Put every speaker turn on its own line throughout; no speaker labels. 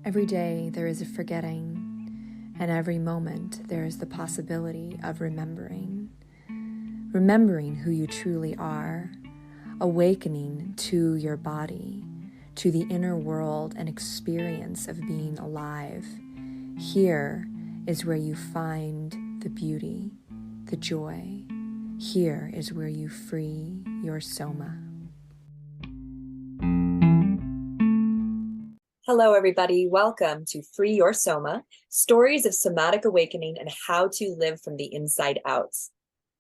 Every day there is a forgetting, and every moment there is the possibility of remembering. Remembering who you truly are, awakening to your body, to the inner world and experience of being alive. Here is where you find the beauty, the joy. Here is where you free your soma.
Hello, everybody. Welcome to Free Your Soma, Stories of Somatic Awakening and How to Live from the Inside Out.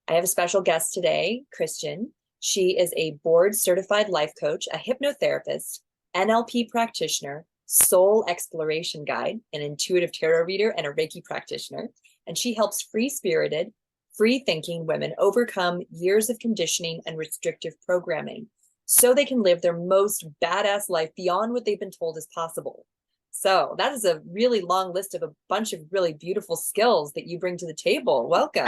I have a special guest today, Christian. She is a board-certified life coach, a hypnotherapist, NLP practitioner, soul exploration guide, an intuitive tarot reader, and a Reiki practitioner. And she helps free-spirited, free-thinking women overcome years of conditioning and restrictive programming, so they can live their most badass life beyond what they've been told is possible. So that is a really long list of a bunch of really beautiful skills that you bring to the table. Welcome.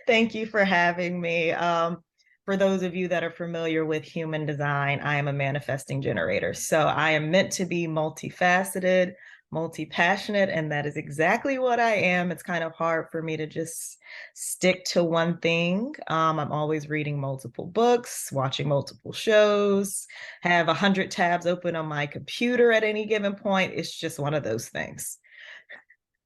Thank you for having me. For those of you that are familiar with human design, I am a manifesting generator. So I am meant to be multifaceted, multi-passionate, and that is exactly what I am. It's kind of hard for me to just stick to one thing. I'm always reading multiple books, watching multiple shows, have 100 tabs open on my computer at any given point. It's just one of those things.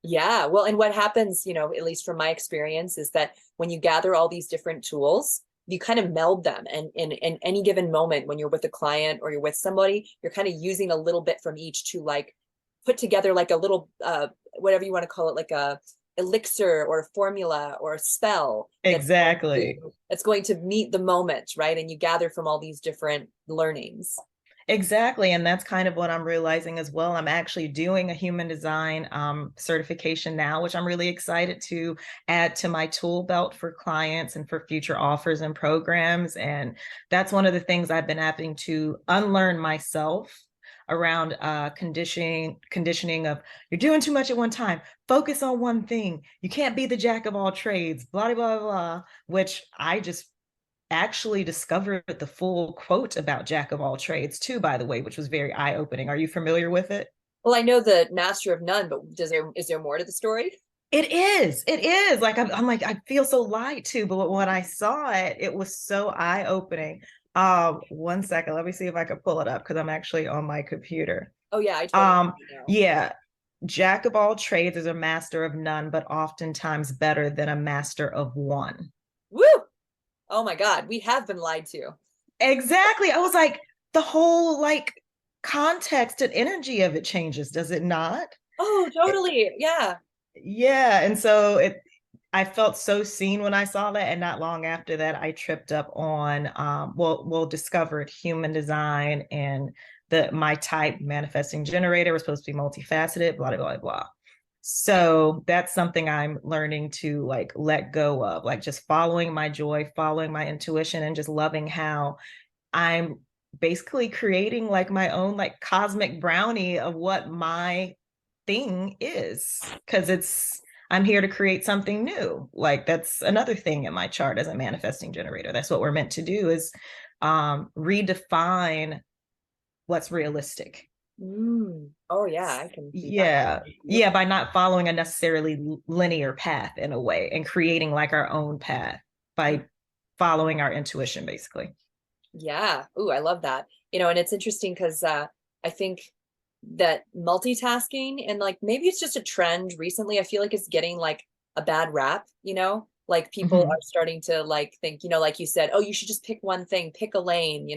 Yeah, well, and what happens, at least from my experience, is that when you gather all these different tools, you kind of meld them. And in any given moment, when you're with a client or you're with somebody, you're kind of using a little bit from each to put together like a little, whatever you want to call it, like a elixir or a formula or a spell.
Exactly.
That's going to meet the moment, right? And you gather from all these different learnings.
Exactly. And that's kind of what I'm realizing as well. I'm actually doing a human design certification now, which I'm really excited to add to my tool belt for clients and for future offers and programs. And that's one of the things I've been having to unlearn myself around conditioning of you're doing too much at one time. Focus on one thing. You can't be the jack of all trades, blah, blah, blah, which I just actually discovered the full quote about jack of all trades too, by the way, which was very eye-opening. Are you familiar with it?
Well, I know the master of none, but is there more to the story?
It is like I'm like I feel so lied to, but when I saw it, it was so eye-opening. 1 second, let me see if I can pull it up because I'm actually on my computer.
Oh yeah, I totally know.
Yeah, jack of all trades is a master of none, but oftentimes better than a master of one.
Woo! Oh my God, we have been lied to.
Exactly. I was like, the whole context and energy of it changes, does it not?
Oh, totally. Yeah.
Yeah. And so I felt so seen when I saw that. And not long after that, I tripped up on discovered human design and my type manifesting generator was supposed to be multifaceted, blah, blah, blah, blah. So that's something I'm learning to let go of, just following my joy, following my intuition, and just loving how I'm basically creating my own cosmic brownie of what my thing is, because I'm here to create something new. That's another thing in my chart as a manifesting generator. That's what we're meant to do, is redefine what's realistic.
Oh yeah, I can see
yeah
that.
yeah by not following a necessarily linear path in a way, and creating our own path by following our intuition, basically.
Yeah. Ooh, I love that. And it's interesting because I think that multitasking, and maybe it's just a trend recently, I feel like it's getting a bad rap, people are starting to think, like you said, oh, you should just pick one thing, pick a lane,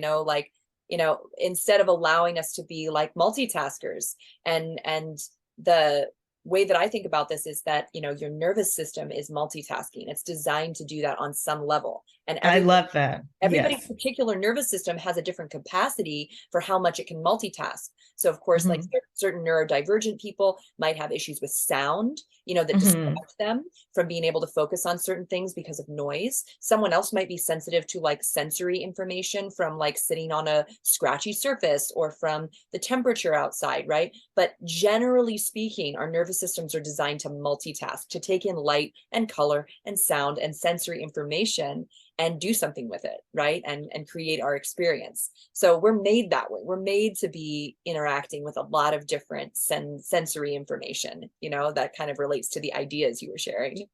instead of allowing us to be multitaskers. And the way that I think about this is that, your nervous system is multitasking. It's designed to do that on some level. And
I love that.
Everybody's
Yes.
particular nervous system has a different capacity for how much it can multitask. So of course, certain neurodivergent people might have issues with sound, that distract them from being able to focus on certain things because of noise. Someone else might be sensitive to sensory information from sitting on a scratchy surface or from the temperature outside, right? But generally speaking, our nervous systems are designed to multitask, to take in light and color and sound and sensory information. and do something with it, right? And create our experience. So we're made that way. We're made to be interacting with a lot of different sensory information, you know, that kind of relates to the ideas you were sharing.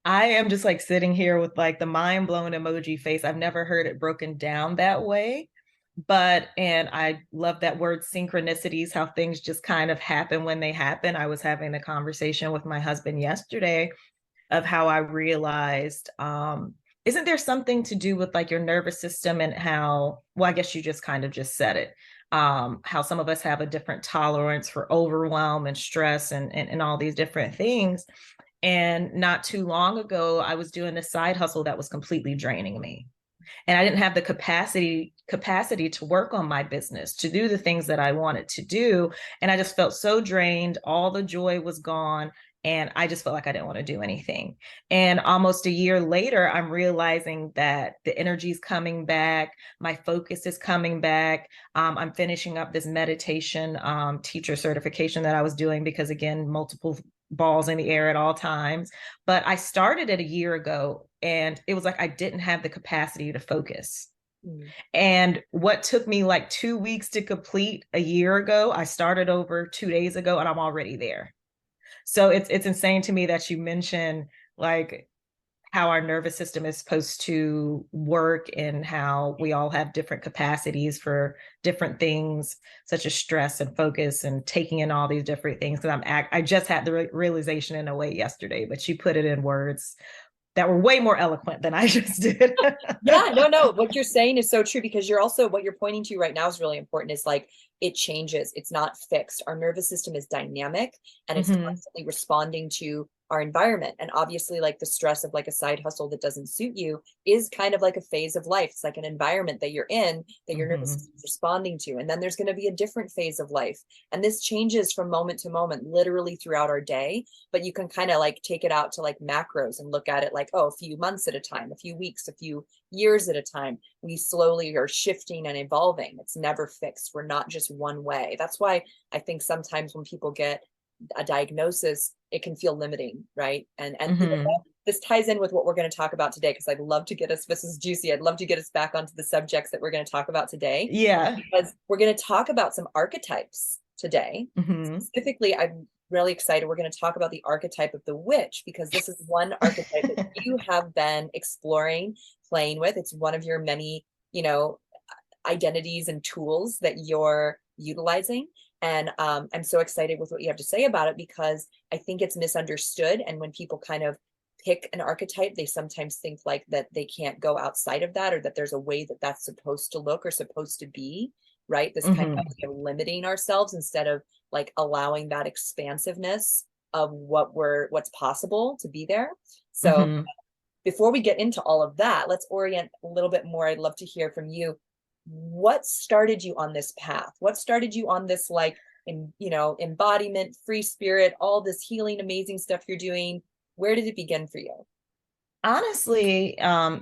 I am just like sitting here with like the mind blown emoji face. I've never heard it broken down that way. And I love that word synchronicities, how things just kind of happen when they happen. I was having a conversation with my husband yesterday of how I realized, isn't there something to do with like your nervous system and how, well, I guess you just kind of just said it, how some of us have a different tolerance for overwhelm and stress and all these different things. And not too long ago, I was doing a side hustle that was completely draining me. And I didn't have the capacity to work on my business, to do the things that I wanted to do. And I just felt so drained. All the joy was gone. And I just felt like I didn't want to do anything. And almost a year later, I'm realizing that the energy is coming back. My focus is coming back. I'm finishing up this meditation teacher certification that I was doing because, again, multiple balls in the air at all times. But I started it a year ago and it was like I didn't have the capacity to focus. And what took me like 2 weeks to complete a year ago, I started over 2 days ago and I'm already there. So it's insane to me that you mentioned like how our nervous system is supposed to work and how we all have different capacities for different things, such as stress and focus and taking in all these different things. Because I just had the realization in a way yesterday, but you put it in words that were way more eloquent than I just did.
Yeah, no, what you're saying is so true, because you're also, what you're pointing to right now is really important. Is like, it changes. It's not fixed. Our nervous system is dynamic and it's constantly responding to our environment. And obviously, like, the stress of like a side hustle that doesn't suit you is kind of like a phase of life. It's like an environment that you're in that your nervous system is responding to. And then there's going to be a different phase of life. And this changes from moment to moment, literally throughout our day. But you can kind of like take it out to like macros and look at it like, oh, a few months at a time, a few weeks, a few years at a time. We slowly are shifting and evolving. It's never fixed. We're not just one way. That's why I think sometimes when people get a diagnosis, it can feel limiting, right? And you know, this ties in with what we're going to talk about today, because I'd love to get us, this is juicy, I'd love to get us back onto the subjects that we're going to talk about today.
Yeah.
Because we're going to talk about some archetypes today. Specifically, I'm really excited. We're going to talk about the archetype of the witch, because this is one archetype that you have been exploring, playing with. It's one of your many, you know, identities and tools that you're utilizing. And I'm so excited with what you have to say about it, because I think it's misunderstood. And when people kind of pick an archetype, they sometimes think like that they can't go outside of that, or that there's a way that that's supposed to look or supposed to be, right? This kind of idea of limiting ourselves instead of like allowing that expansiveness of what's possible to be there. So before we get into all of that, let's orient a little bit more. I'd love to hear from you. What started you on this path? What started you on this, like, you know, embodiment, free spirit, all this healing, amazing stuff you're doing? Where did it begin for you?
Honestly, I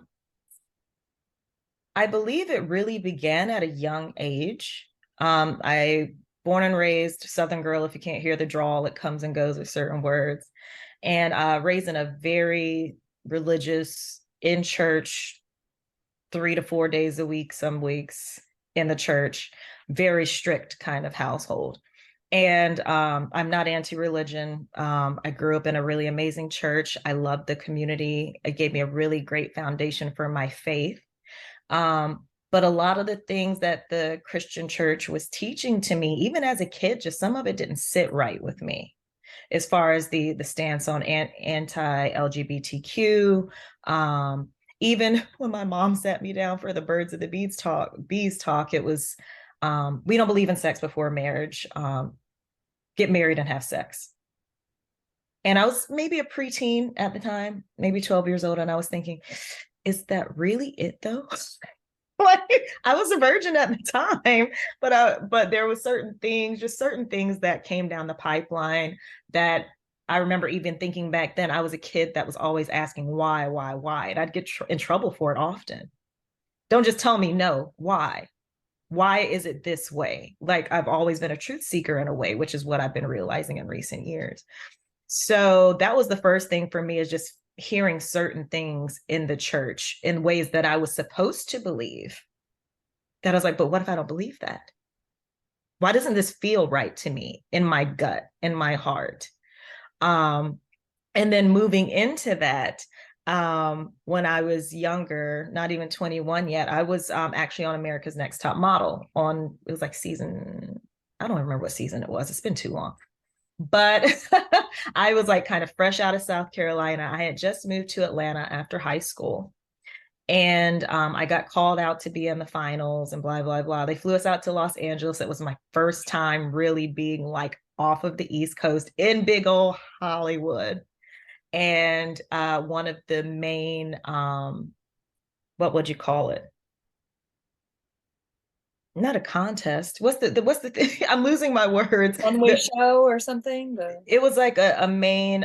believe it really began at a young age. I born and raised Southern girl. If you can't hear the drawl, it comes and goes with certain words. And raised in a very religious, in church, 3 to 4 days a week, some weeks in the church, very strict kind of household. And I'm not anti-religion. I grew up in a really amazing church. I loved the community. It gave me a really great foundation for my faith. But a lot of the things that the Christian church was teaching to me, even as a kid, just some of it didn't sit right with me, as far as the stance on anti-LGBTQ. Even when my mom sat me down for the birds of the bees talk, it was, we don't believe in sex before marriage. Get married and have sex. And I was maybe a preteen at the time, maybe 12 years old. And I was thinking, is that really it though? Like, I was a virgin at the time, but there was certain things that came down the pipeline that I remember even thinking back then. I was a kid that was always asking why, and I'd get in trouble for it often. Don't just tell me no, why? Why is it this way? Like, I've always been a truth seeker in a way, which is what I've been realizing in recent years. So that was the first thing for me, is just hearing certain things in the church in ways that I was supposed to believe, that I was like, but what if I don't believe that? Why doesn't this feel right to me in my gut, in my heart? And then moving into that, when I was younger, not even 21 yet, I was actually on America's Next Top Model on, it was like season, I don't remember what season it was. It's been too long. But I was like kind of fresh out of South Carolina. I had just moved to Atlanta after high school. And I got called out to be in the finals and blah, blah, blah. They flew us out to Los Angeles. It was my first time really being like off of the East Coast in big old Hollywood. And one of the main, what would you call it? Not a contest. What's the thing? I'm losing my words.
One-way show or something?
It was like a main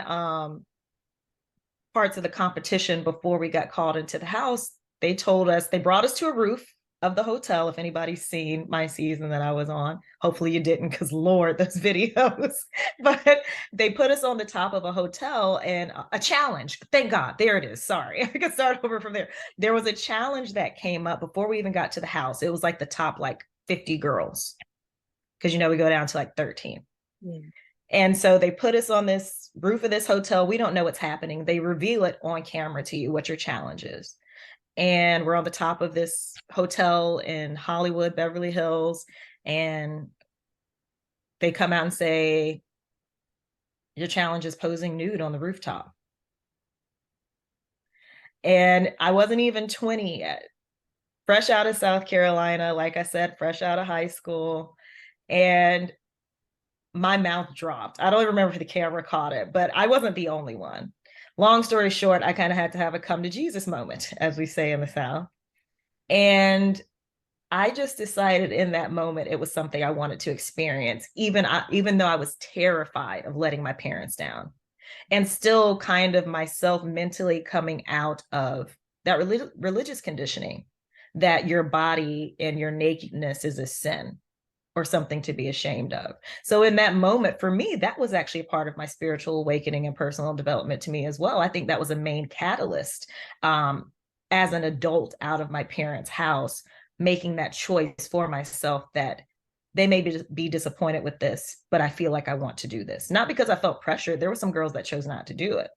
parts of the competition before we got called into the house. They told us, they brought us to a roof of the hotel. If anybody's seen my season that I was on, hopefully you didn't, because Lord, those videos. But they put us on the top of a hotel and a challenge. Thank God, there it is. Sorry, I can start over from there. There was a challenge that came up before we even got to the house. It was like the top like 50 girls, because we go down to like 13. And so they put us on this roof of this hotel. We don't know what's happening. They reveal it on camera to you, what your challenge is. And we're on the top of this hotel in Hollywood, Beverly Hills. And they come out and say, your challenge is posing nude on the rooftop. And I wasn't even 20 yet. Fresh out of South Carolina, like I said, fresh out of high school. And my mouth dropped. I don't even remember if the camera caught it, but I wasn't the only one. Long story short, I kind of had to have a come to Jesus moment, as we say in the South. And I just decided in that moment it was something I wanted to experience, even though I was terrified of letting my parents down, and still kind of myself mentally coming out of that religious conditioning that your body and your nakedness is a sin or something to be ashamed of. So in that moment, for me, that was actually a part of my spiritual awakening and personal development to me as well. I think that was a main catalyst as an adult out of my parents' house, making that choice for myself that they may be disappointed with this, but I feel like I want to do this. Not because I felt pressure. There were some girls that chose not to do it.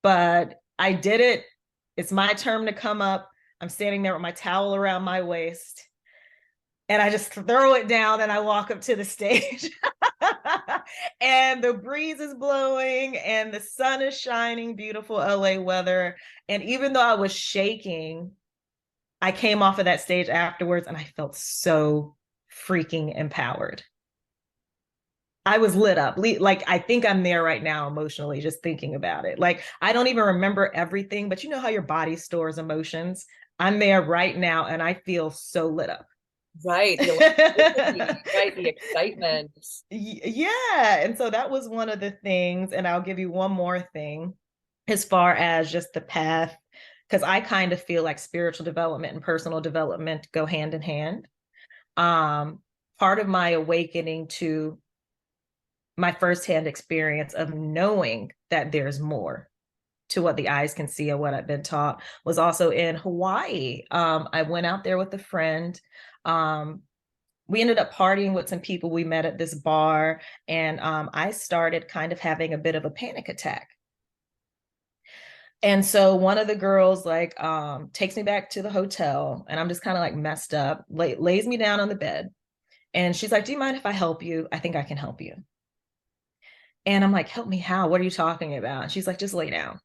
But I did it. It's my turn to come up. I'm standing there with my towel around my waist. And I just throw it down and I walk up to the stage. And the breeze is blowing and the sun is shining, beautiful LA weather. And even though I was shaking, I came off of that stage afterwards and I felt so freaking empowered. I was lit up. Like, I think I'm there right now emotionally, just thinking about it. Like, I don't even remember everything, but you know how your body stores emotions? I'm there right now and I feel so lit up.
Right. Right. The excitement.
Yeah. And so that was one of the things. And I'll give you one more thing as far as just the path, because I kind of feel like spiritual development and personal development go hand in hand. Part of my awakening to my firsthand experience of knowing that there's more to what the eyes can see and what I've been taught was also in Hawaii. I went out there with a friend. We ended up partying with some people we met at this bar, and I started kind of having a bit of a panic attack. And so one of the girls like takes me back to the hotel, and I'm just kind of like messed up, lays me down on the bed. And she's like, do you mind if I help you? I think I can help you. And I'm like, help me how? What are you talking about? And she's like, just lay down.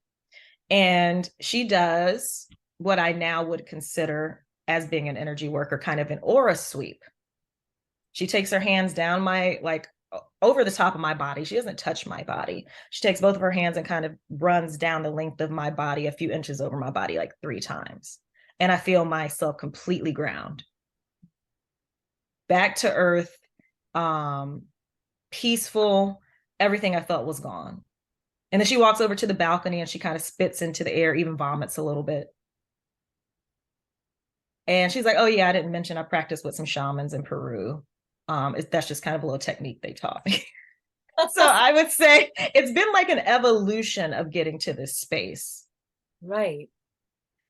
And she does what I now would consider as being an energy worker, kind of an aura sweep. She takes her hands down my, like, over the top of my body. She doesn't touch my body. She takes both of her hands and kind of runs down the length of my body, a few inches over my body, like 3 times. And I feel myself completely ground. Back to earth, peaceful. Everything I felt was gone. And then she walks over to the balcony and she kind of spits into the air, even vomits a little bit. And she's like, oh yeah, I didn't mention I practiced with some shamans in Peru. That's just kind of a little technique they taught me. So I would say it's been like an evolution of getting to this space.
Right.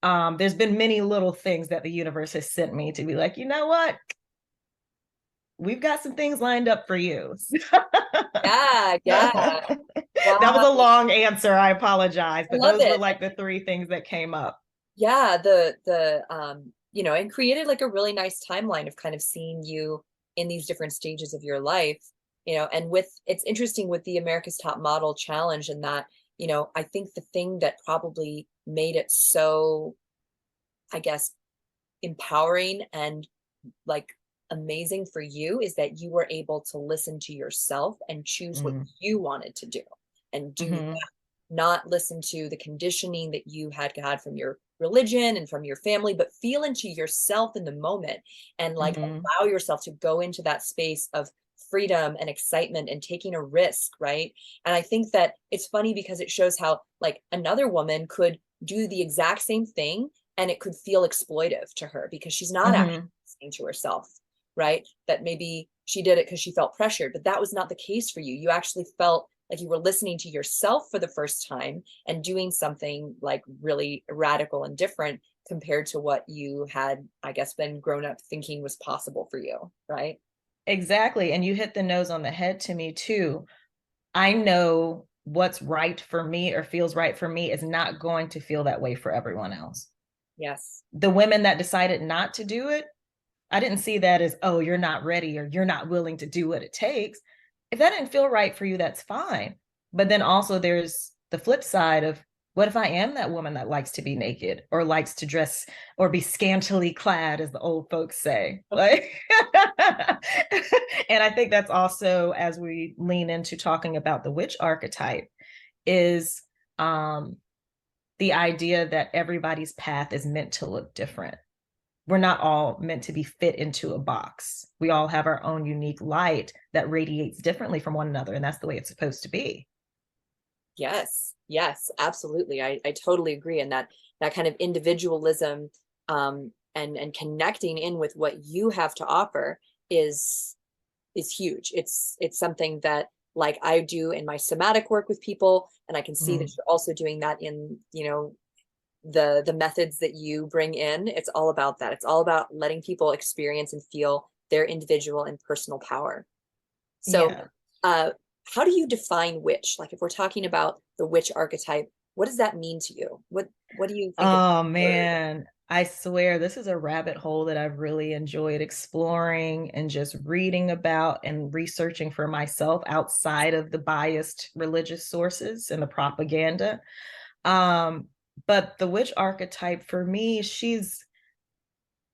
There's been many little things that the universe has sent me to be like, you know what? We've got some things lined up for you.
Yeah, yeah.
That was a
Wow.
long answer. I apologize,
I
but
love
those were
it.
like the three things that came up.
Yeah, you know, and created like a really nice timeline of kind of seeing you in these different stages of your life, you know, and with it's interesting with the America's Top Model challenge and that, you know, I think the thing that probably made it so, I guess, empowering and like amazing for you is that you were able to listen to yourself and choose what
Mm.
you wanted to do and do
Mm-hmm.
not listen to the conditioning that you had from your religion and from your family, but feel into yourself in the moment and like
Mm-hmm.
allow yourself to go into that space of freedom and excitement and taking a risk, right? And I think that it's funny because it shows how like another woman could do the exact same thing and it could feel exploitive to her because she's not actually
Mm-hmm.
listening to herself, right? That maybe she did it because she felt pressured, but that was not the case for you. You actually felt like you were listening to yourself for the first time and doing something like really radical and different compared to what you had, I guess, been grown up thinking was possible for you, right?
Exactly. And you hit the nose on the head to me too. I know what's right for me or feels right for me is not going to feel that way for everyone else.
Yes.
The women that decided not to do it, I didn't see that as, oh, you're not ready or you're not willing to do what it takes. If that didn't feel right for you, that's fine. But then also there's the flip side of, what if I am that woman that likes to be naked or likes to dress or be scantily clad, as the old folks say? Like, and I think that's also, as we lean into talking about the witch archetype, is um, the idea that everybody's path is meant to look different. We're not all meant to be fit into a box. We all have our own unique light that radiates differently from one another, and that's the way it's supposed to be.
Yes. Yes, absolutely. I totally agree. And that kind of individualism and connecting in with what you have to offer is is huge. It's something that like I do in my somatic work with people, and I can see that
Mm.
you're also doing that in, you know, the methods that you bring in. It's all about that. It's all about letting people experience and feel their individual and personal power. So,
Yeah.
uh, how do you define witch? Like if we're talking about the witch archetype, what does that mean to you? What do you think of
Oh
the word?
man, I swear this is a rabbit hole that I've really enjoyed exploring and just reading about and researching for myself outside of the biased religious sources and the propaganda. Um, but the witch archetype for me, she's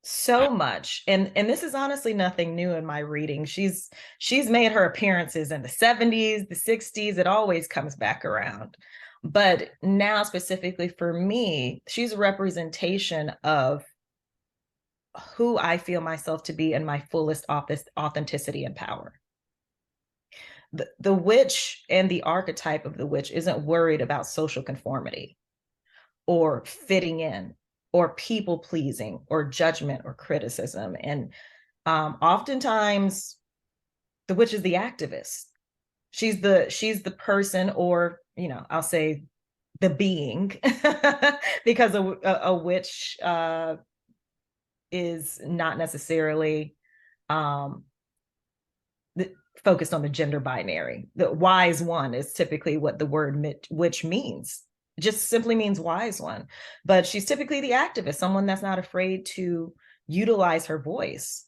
so much, and this is honestly nothing new in my reading. She's made her appearances in the 70s, the 60s. It always comes back around, but now specifically for me, she's a representation of who I feel myself to be in my fullest authenticity and power. The witch and the archetype of the witch isn't worried about social conformity or fitting in or people pleasing or judgment or criticism. And oftentimes the witch is the activist. She's the person, or I'll say the being, because a witch is not necessarily um, focused on the gender binary. The wise one is typically what the word witch means. It just simply means wise one. But she's typically the activist, someone that's not afraid to utilize her voice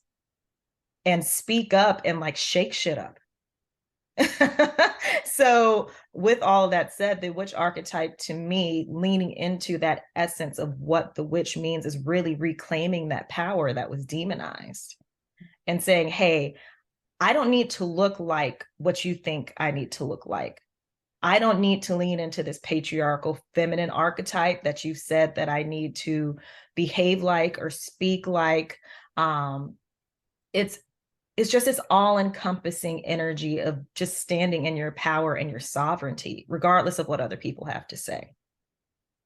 and speak up and like shake shit up. So with all of that said, the witch archetype to me, leaning into that essence of what the witch means, is really reclaiming that power that was demonized and saying, hey, I don't need to look like what you think I need to look like. I don't need to lean into this patriarchal feminine archetype that you've said that I need to behave like or speak like. Um, it's just this all-encompassing energy of just standing in your power and your sovereignty, regardless of what other people have to say.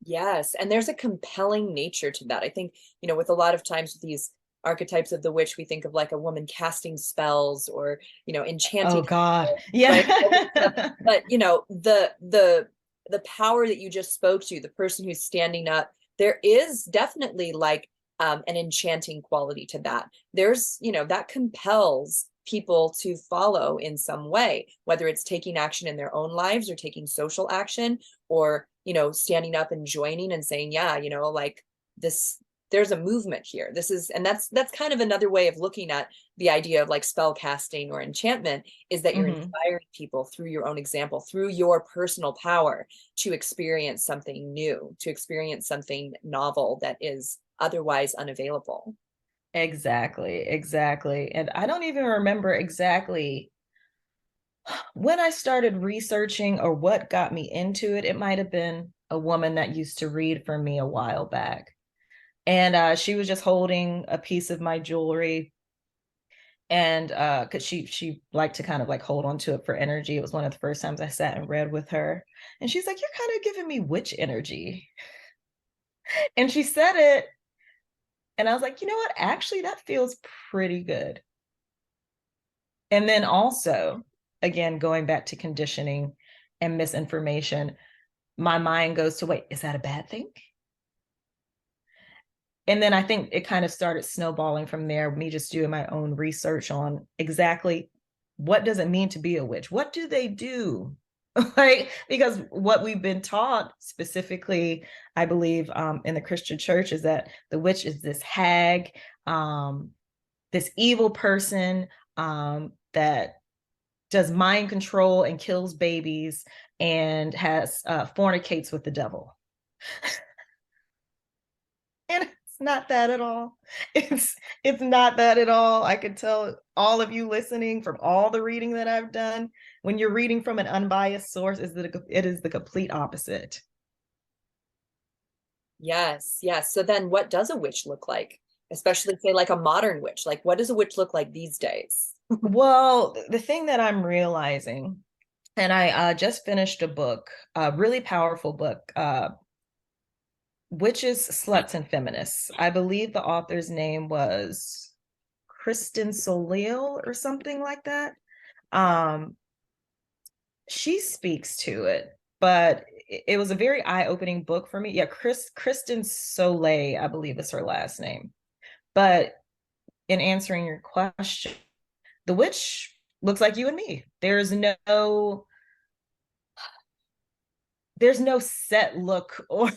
Yes, and there's a compelling nature to that. I think, you know, with a lot of times with these archetypes of the witch, we think of like a woman casting spells or, you know, enchanting.
Oh God.
Right?
Yeah.
But you know, the power that you just spoke to, the person who's standing up, there is definitely like an enchanting quality to that. There's, you know, that compels people to follow in some way, whether it's taking action in their own lives or taking social action, or, you know, standing up and joining and saying, yeah, you know, like this, there's a movement here. This is, and that's kind of another way of looking at the idea of like spell casting or enchantment, is that you're inspiring people through your own example, through your personal power, to experience something new, to experience something novel that is otherwise unavailable.
Exactly. And I don't even remember exactly when I started researching or what got me into it. It might have been a woman that used to read for me a while back. And she was just holding a piece of my jewelry. And because she liked to kind of like hold on to it for energy. It was one of the first times I sat and read with her. And she's like, "You're kind of giving me witch energy." And she said it. And I was like, you know what? Actually, that feels pretty good. And then also, again, going back to conditioning and misinformation, my mind goes to, wait, is that a bad thing? And then I think it kind of started snowballing from there, me just doing my own research on exactly what does it mean to be a witch? What do they do? Like, because what we've been taught specifically, I believe, in the Christian church, is that the witch is this hag, this evil person that does mind control and kills babies and has fornicates with the devil. And it's not that at all. It's not that at all. I can tell all of you listening from all the reading that I've done, when you're reading from an unbiased source, it is the complete opposite.
Yes, yes. So then what does a witch look like? Especially say like a modern witch. Like what does a witch look like these days?
Well, the thing that I'm realizing, and I just finished a book, a really powerful book, Witches, Sluts, and Feminists. I believe the author's name was Kristen Soleo or something like that. She speaks to it, but it was a very eye-opening book for me. Yeah, Kristen Soleil, I believe is her last name. But in answering your question, the witch looks like you and me. There's no set look or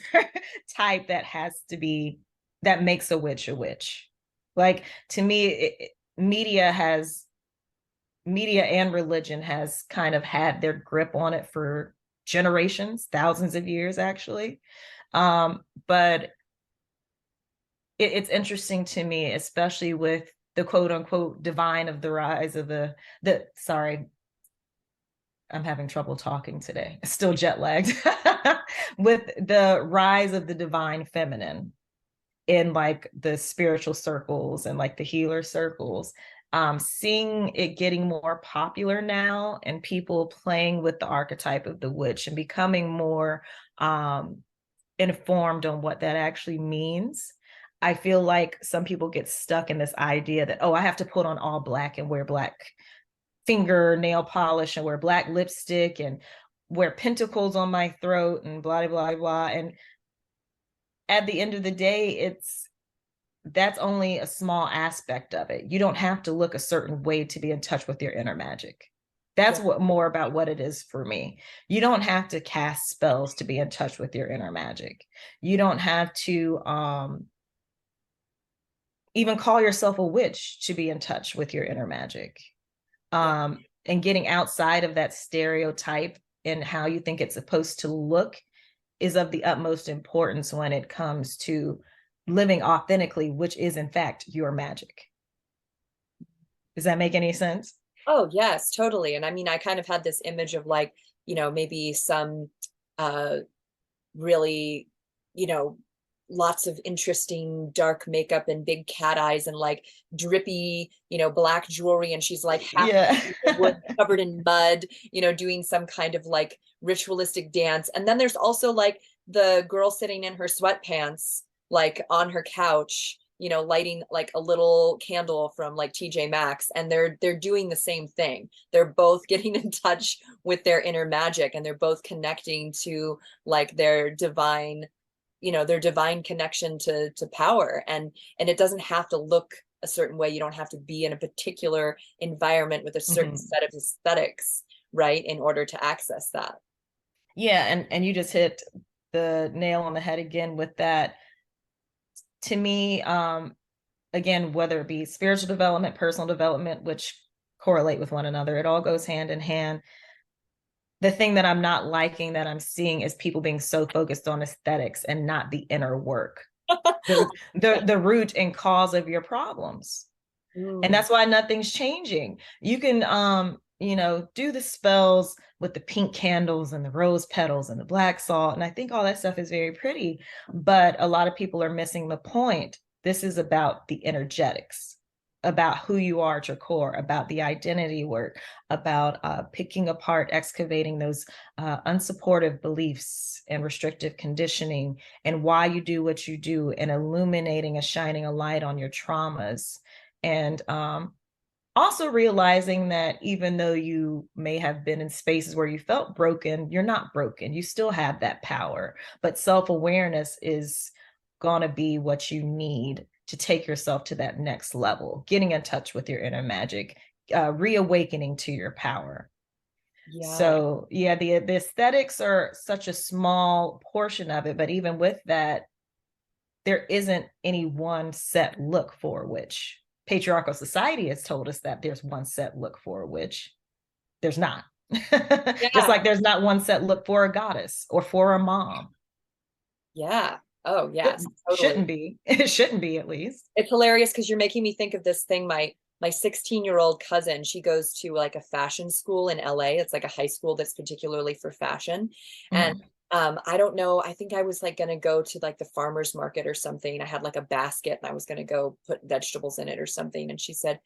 type that makes a witch a witch. Like, to me, media and religion has kind of had their grip on it for generations, thousands of years, actually. But it's interesting to me, especially with the quote unquote divine of the rise of sorry, I'm having trouble talking today. Still jet lagged. With the rise of the divine feminine in like the spiritual circles and like the healer circles, seeing it getting more popular now and people playing with the archetype of the witch and becoming more informed on what that actually means. I feel like some people get stuck in this idea that, oh, I have to put on all black and wear black fingernail polish and wear black lipstick and wear pentacles on my throat and blah, blah, blah. And at the end of the day, that's only a small aspect of it. You don't have to look a certain way to be in touch with your inner magic. That's what more about what it is for me. You don't have to cast spells to be in touch with your inner magic. You don't have to even call yourself a witch to be in touch with your inner magic. And getting outside of that stereotype and how you think it's supposed to look is of the utmost importance when it comes to living authentically, which is in fact your magic. Does that make any sense?
Oh, yes, totally. And I mean, I kind of had this image of like, you know, maybe some really, you know, lots of interesting dark makeup and big cat eyes and like drippy, you know, black jewelry. And she's like half covered in mud, you know, doing some kind of like ritualistic dance. And then there's also like the girl sitting in her sweatpants, like on her couch, you know, lighting like a little candle from like TJ Maxx, and they're doing the same thing. They're both getting in touch with their inner magic, and they're both connecting to like their divine, you know, their divine connection to power. And it doesn't have to look a certain way. You don't have to be in a particular environment with a certain set of aesthetics, right, in order to access that.
Yeah, and you just hit the nail on the head again with that. To me, again, whether it be spiritual development, personal development, which correlate with one another, it all goes hand in hand. The thing that I'm not liking that I'm seeing is people being so focused on aesthetics and not the inner work, the root and cause of your problems. And that's why nothing's changing. You can you know, do the spells with the pink candles and the rose petals and the black salt, and I think all that stuff is very pretty, but a lot of people are missing the point. This is about the energetics, about who you are at your core, about the identity work, about picking apart, excavating those unsupportive beliefs and restrictive conditioning, and why you do what you do, and illuminating and shining a light on your traumas. And also realizing that even though you may have been in spaces where you felt broken, you're not broken. You still have that power, but self-awareness is going to be what you need to take yourself to that next level, getting in touch with your inner magic, reawakening to your power. Yeah. So yeah, the aesthetics are such a small portion of it, but even with that, there isn't any one set look for a witch. Patriarchal society has told us that there's one set look for a witch. There's not. Yeah. Just like there's not one set look for a goddess or for a mom.
Yeah. Oh, yes. Totally.
Shouldn't be. It shouldn't be, at least.
It's hilarious because you're making me think of this thing. My 16-year-old cousin, she goes to like a fashion school in LA. It's like a high school that's particularly for fashion. And I don't know, I think I was like going to go to like the farmer's market or something. I had like a basket and I was going to go put vegetables in it or something. And she said,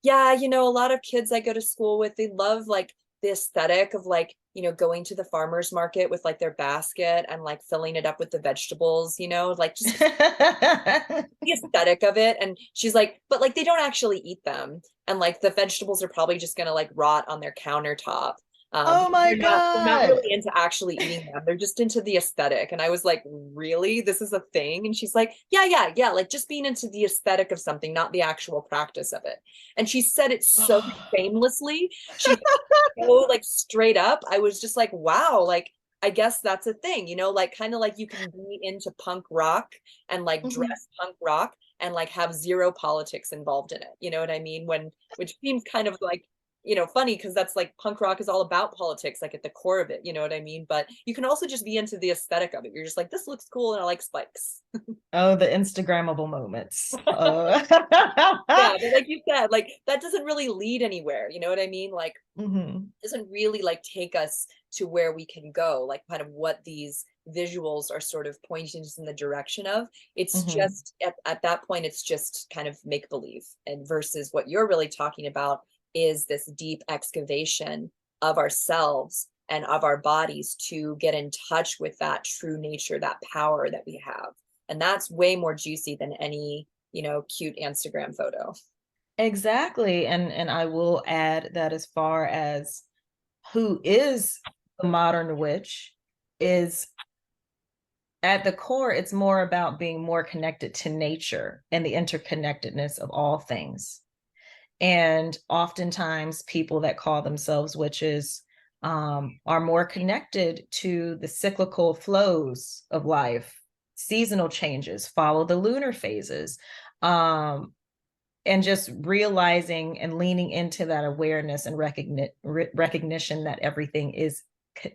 yeah, you know, a lot of kids I go to school with, they love like the aesthetic of like, you know, going to the farmer's market with like their basket and like filling it up with the vegetables, you know, like just the aesthetic of it. And she's like, but like they don't actually eat them. And like the vegetables are probably just going to like rot on their countertop.
Oh my God.
They're not really into actually eating them. They're just into the aesthetic. And I was like, really? This is a thing? And she's like, yeah. Like just being into the aesthetic of something, not the actual practice of it. And she said it so shamelessly. She so like straight up. I was just like, wow, like I guess that's a thing, you know, like kind of like you can be into punk rock and like dress punk rock and like have zero politics involved in it. You know what I mean? Which seems kind of like, you know, funny because that's like punk rock is all about politics, like at the core of it, you know what I mean? But you can also just be into the aesthetic of it. You're just like, this looks cool and I like spikes.
Oh, the Instagrammable moments.
Yeah, but like you said, like that doesn't really lead anywhere, you know what I mean? Like doesn't really like take us to where we can go, like kind of what these visuals are sort of pointing us in the direction of. It's just at that point, it's just kind of make believe. And versus what you're really talking about is this deep excavation of ourselves and of our bodies to get in touch with that true nature, that power that we have. And that's way more juicy than any, you know, cute Instagram photo.
Exactly. And I will add that as far as who is the modern witch is at the core, it's more about being more connected to nature and the interconnectedness of all things. And oftentimes people that call themselves witches are more connected to the cyclical flows of life, seasonal changes, follow the lunar phases, and just realizing and leaning into that awareness and recognition that everything is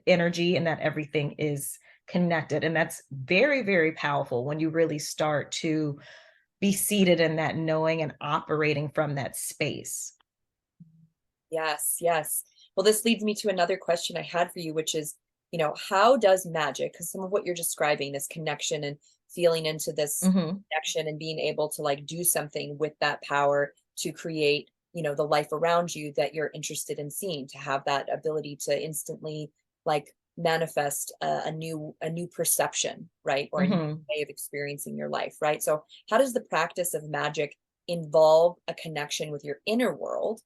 energy and that everything is connected. And that's very, very powerful when you really start to be seated in that knowing and operating from that space.
Yes. Well, this leads me to another question I had for you, which is, you know, how does magic, because some of what you're describing, this connection and feeling into this connection and being able to like do something with that power to create, you know, the life around you that you're interested in seeing, to have that ability to instantly like manifest a new perception, right? Or a new way of experiencing your life, right? So how does the practice of magic involve a connection with your inner world,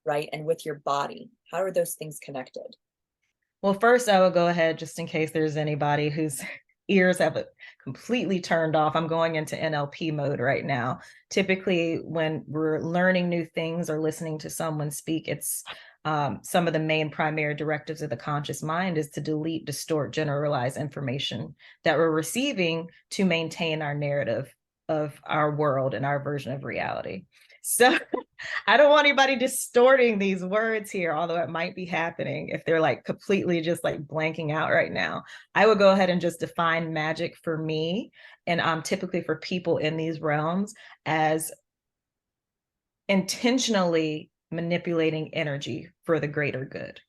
right? And with your body? How are those things connected?
Well, first, I will go ahead, just in case there's anybody whose ears have completely turned off. I'm going into NLP mode right now. Typically, when we're learning new things or listening to someone speak, it's some of the main primary directives of the conscious mind is to delete, distort, generalize information that we're receiving to maintain our narrative of our world and our version of reality. So I don't want anybody distorting these words here, although it might be happening if they're like completely just like blanking out right now. I would go ahead and just define magic for me and typically for people in these realms as intentionally manipulating energy for the greater good.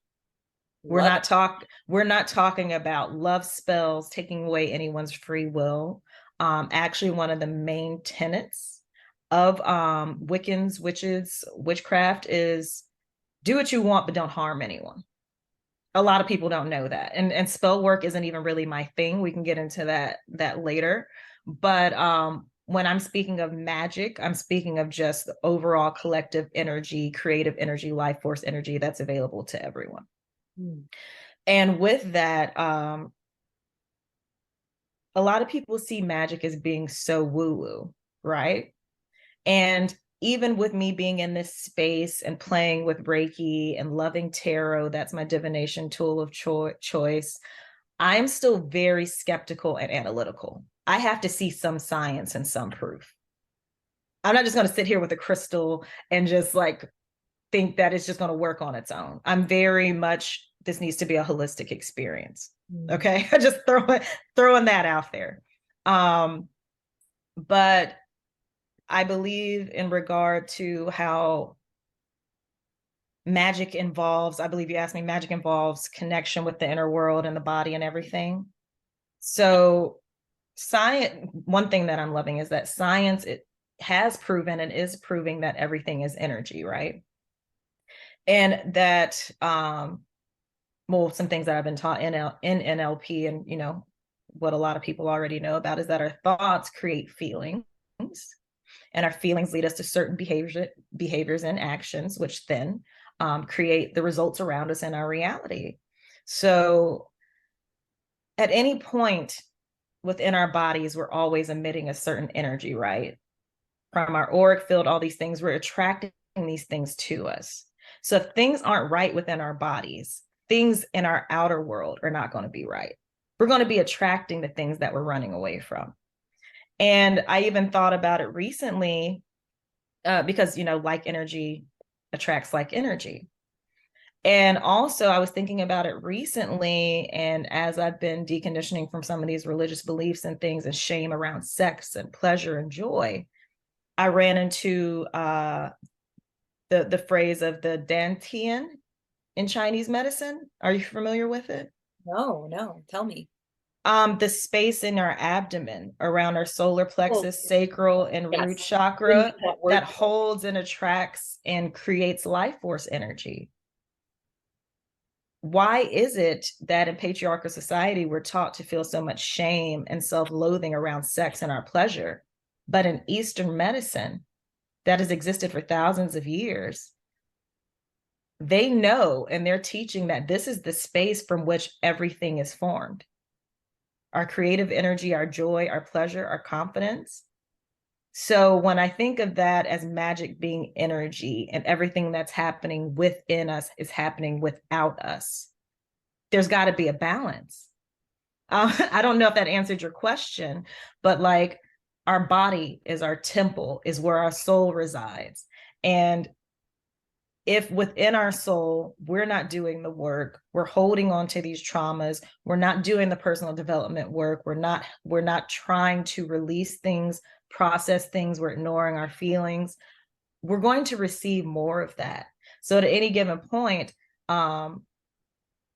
We're not talking about love spells, taking away anyone's free will. Actually, one of the main tenets of Wiccans, witches, witchcraft is do what you want, but don't harm anyone. A lot of people don't know that. And spell work isn't even really my thing. We can get into that later. But when I'm speaking of magic, I'm speaking of just the overall collective energy, creative energy, life force energy that's available to everyone. And with that, a lot of people see magic as being so woo-woo, right? And even with me being in this space and playing with Reiki and loving tarot, that's my divination tool of choice, I'm still very skeptical and analytical. I have to see some science and some proof. I'm not just going to sit here with a crystal and just like think that it's just going to work on its own. I'm very much, this needs to be a holistic experience. Okay. Just throwing that out there. But I believe in regard to how magic involves, I believe you asked me, magic involves connection with the inner world and the body and everything. So science, one thing that I'm loving is that science, it has proven and is proving that everything is energy, right? And that, well, some things that I've been taught in NLP and, you know, what a lot of people already know about is that our thoughts create feelings. And our feelings lead us to certain behaviors and actions, which then create the results around us in our reality. So at any point within our bodies, we're always emitting a certain energy, right? From our auric field, all these things, we're attracting these things to us. So if things aren't right within our bodies, things in our outer world are not going to be right. We're going to be attracting the things that we're running away from. And I even thought about it recently because, you know, like energy attracts like energy. And also I was thinking about it recently. And as I've been deconditioning from some of these religious beliefs and things and shame around sex and pleasure and joy, I ran into the phrase of the Dantian in Chinese medicine. Are you familiar with it?
No, tell me.
The space in our abdomen around our solar plexus, sacral, and root chakra that holds and attracts and creates life force energy. Why is it that in patriarchal society, we're taught to feel so much shame and self-loathing around sex and our pleasure? But in Eastern medicine that has existed for thousands of years, they know and they're teaching that this is the space from which everything is formed. Our creative energy, our joy, our pleasure, our confidence. So when I think of that as magic being energy and everything that's happening within us is happening without us, there's got to be a balance. I don't know if that answered your question, but like our body is our temple, is where our soul resides. And if within our soul, we're not doing the work, we're holding on to these traumas, we're not doing the personal development work, we're not trying to release things, process things, we're ignoring our feelings, we're going to receive more of that. So at any given point, that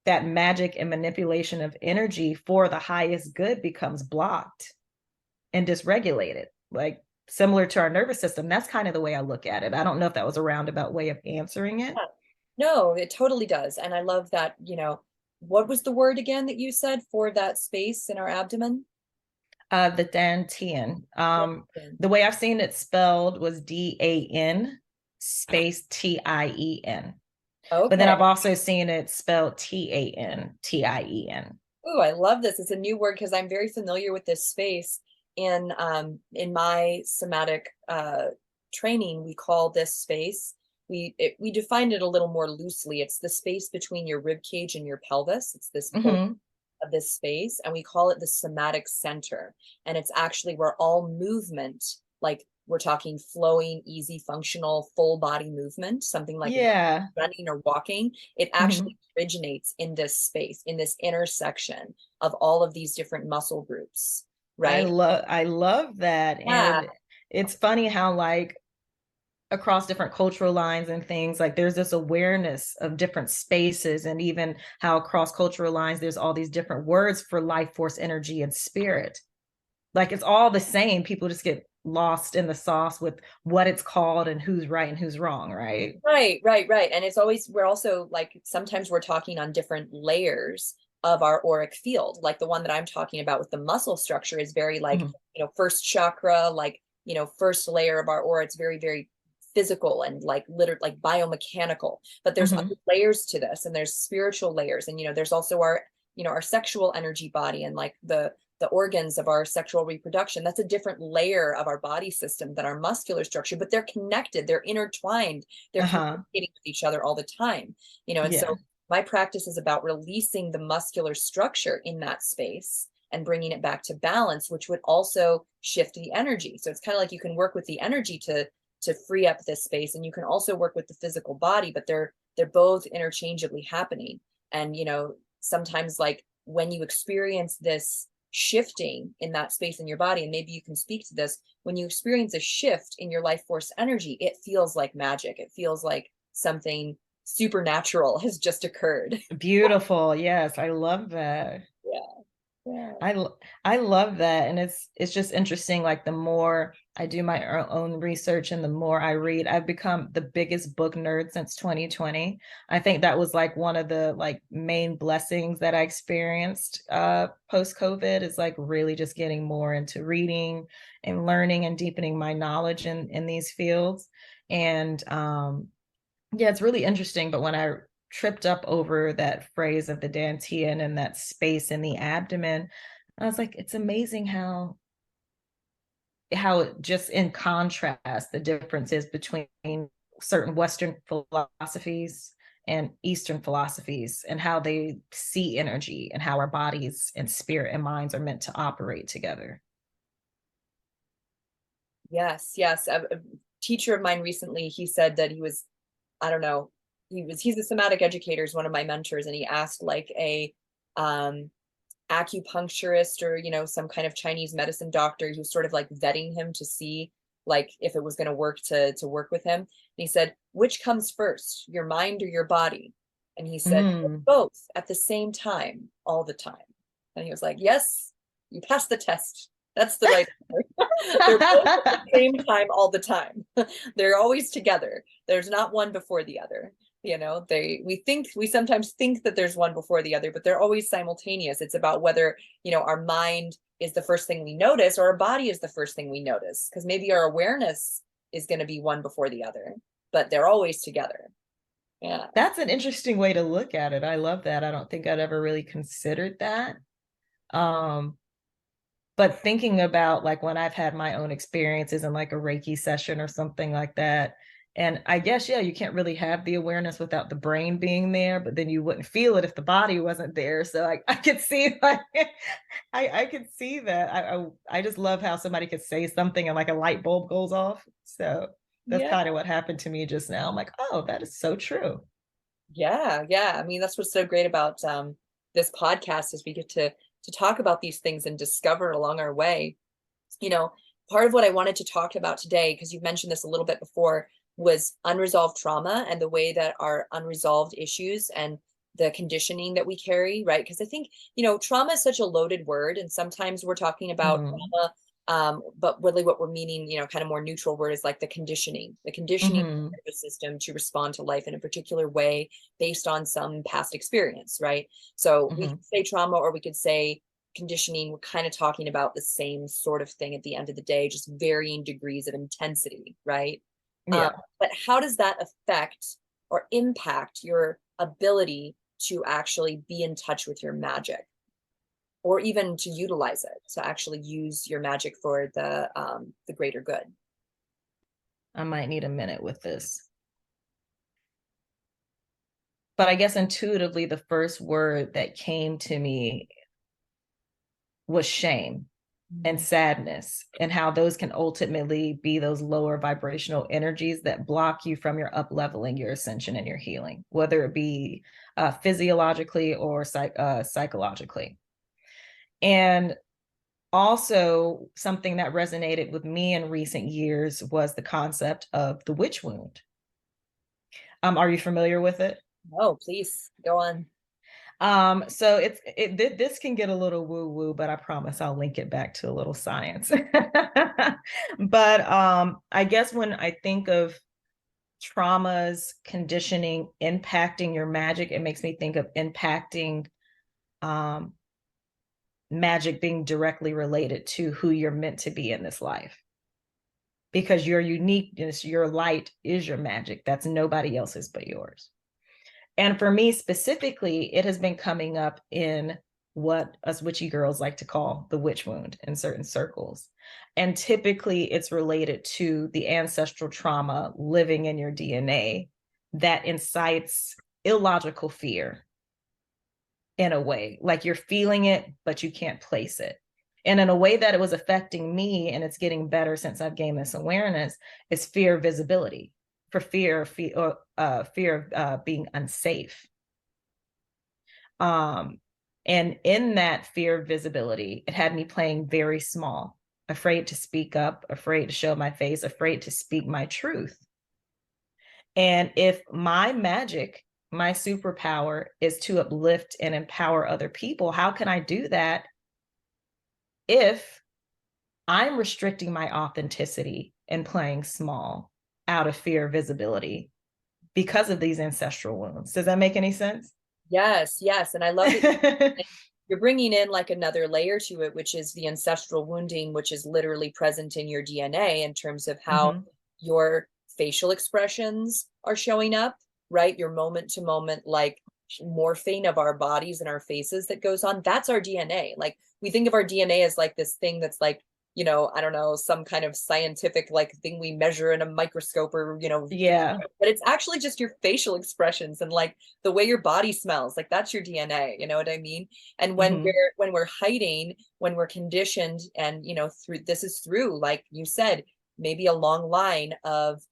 magic and manipulation of energy for the highest good becomes blocked and dysregulated. Like similar to our nervous system. That's kind of the way I look at it. I don't know if that was a roundabout way of answering it.
No, it totally does. And I love that, you know, what was the word again that you said for that space in our abdomen?
The dantian. The way I've seen it spelled was DAN space TIEN. But then
Okay.
I've also seen it spelled TANTIEN.
Oh, I love this. It's a new word because I'm very familiar with this space. In my somatic training, we call this space, we defined it a little more loosely. It's the space between your rib cage and your pelvis. It's this point of this space, and we call it the somatic center. And it's actually where all movement, like we're talking flowing, easy, functional, full body movement, something like running or walking, it actually originates in this space, in this intersection of all of these different muscle groups, right?
I love that.
Yeah.
And it's funny how like across different cultural lines and things, like there's this awareness of different spaces, and even how across cultural lines there's all these different words for life force, energy, and spirit. Like it's all the same. People just get lost in the sauce with what it's called and who's right and who's wrong, right?
Right. And it's always, we're also like, sometimes we're talking on different layers of our auric field. Like the one that I'm talking about with the muscle structure is very like, first chakra, like, first layer of our aura. It's very, very physical and like literally like biomechanical. But there's other layers to this, and there's spiritual layers. And, there's also our sexual energy body, and like the organs of our sexual reproduction. That's a different layer of our body system than our muscular structure, but they're connected, they're intertwined, they're communicating with each other all the time, and so my practice is about releasing the muscular structure in that space and bringing it back to balance, which would also shift the energy. So it's kind of like you can work with the energy to free up this space, and you can also work with the physical body, but they're both interchangeably happening. And sometimes, like when you experience this shifting in that space in your body, and maybe you can speak to this, when you experience a shift in your life force energy, it feels like magic. It feels like something supernatural has just occurred.
Beautiful. Yes, I love that.
Yeah.
I love that. And it's just interesting. Like the more I do my own research and the more I read, I've become the biggest book nerd since 2020. I think that was like one of the like main blessings that I experienced post-COVID, is like really just getting more into reading and learning and deepening my knowledge in these fields. And yeah, it's really interesting. But when I tripped up over that phrase of the dantian and that space in the abdomen, I was like, it's amazing how just in contrast the differences between certain Western philosophies and Eastern philosophies, and how they see energy and how our bodies and spirit and minds are meant to operate together.
Yes. A teacher of mine recently, he said that he was, I don't know, he's a somatic educator, is one of my mentors, and he asked like a acupuncturist or some kind of Chinese medicine doctor who's sort of like vetting him to see like if it was going to work to work with him. And he said, which comes first, your mind or your body? And he said, both at the same time all the time. And he was like, yes, you passed the test. That's the right answer. They're both at the same time all the time. They're always together. There's not one before the other. We sometimes think that there's one before the other, but they're always simultaneous. It's about whether our mind is the first thing we notice, or our body is the first thing we notice, because maybe our awareness is going to be one before the other, but they're always together. Yeah,
that's an interesting way to look at it. I love that. I don't think I'd ever really considered that. But thinking about like when I've had my own experiences in like a Reiki session or something like that, and I guess, yeah, you can't really have the awareness without the brain being there, but then you wouldn't feel it if the body wasn't there. So I could see like, I could see that. I just love how somebody could say something and like a light bulb goes off. So that's kind of what happened to me just now. I'm like, oh, that is so true.
Yeah. I mean, that's what's so great about this podcast, is we get to talk about these things and discover along our way. Part of what I wanted to talk about today, because you've mentioned this a little bit before, was unresolved trauma and the way that our unresolved issues and the conditioning that we carry, right? Because I think, trauma is such a loaded word, and sometimes we're talking about trauma But really what we're meaning, kind of more neutral word is like the conditioning of the nervous system to respond to life in a particular way based on some past experience, right? So we could say trauma, or we could say conditioning. We're kind of talking about the same sort of thing at the end of the day, just varying degrees of intensity, right?
Yeah.
But how does that affect or impact your ability to actually be in touch with your magic, or even to utilize it, to actually use your magic for the greater good?
I might need a minute with this. But I guess intuitively, the first word that came to me was shame and sadness, and how those can ultimately be those lower vibrational energies that block you from your up leveling, your ascension, and your healing, whether it be physiologically or psychologically. And also, something that resonated with me in recent years was the concept of the witch wound. Are you familiar with it?
Oh, please go on.
So this can get a little woo woo, but I promise I'll link it back to a little science. But I guess when I think of traumas, conditioning, impacting your magic, it makes me think of impacting magic being directly related to who you're meant to be in this life. Because your uniqueness, your light is your magic. That's nobody else's but yours. And for me specifically, it has been coming up in what us witchy girls like to call the witch wound in certain circles. And typically it's related to the ancestral trauma living in your DNA that incites illogical fear in a way, like you're feeling it, but you can't place it. And in a way that it was affecting me, and it's getting better since I've gained this awareness, is fear of visibility, for fear of being unsafe. And in that fear of visibility, it had me playing very small, afraid to speak up, afraid to show my face, afraid to speak my truth. And if my magic, my superpower is to uplift and empower other people, how can I do that if I'm restricting my authenticity and playing small out of fear of visibility because of these ancestral wounds? Does that make any sense?
Yes, yes. And I love that you're bringing in like another layer to it, which is the ancestral wounding, which is literally present in your DNA in terms of how your facial expressions are showing up, right? Your moment to moment, like morphing of our bodies and our faces that goes on. That's our DNA. Like we think of our DNA as like this thing that's like, I don't know, some kind of scientific like thing we measure in a microscope, or,
Yeah.
but it's actually just your facial expressions and like the way your body smells. Like that's your DNA, you know what I mean? And when we're hiding, when we're conditioned, and through, like you said, maybe a long line of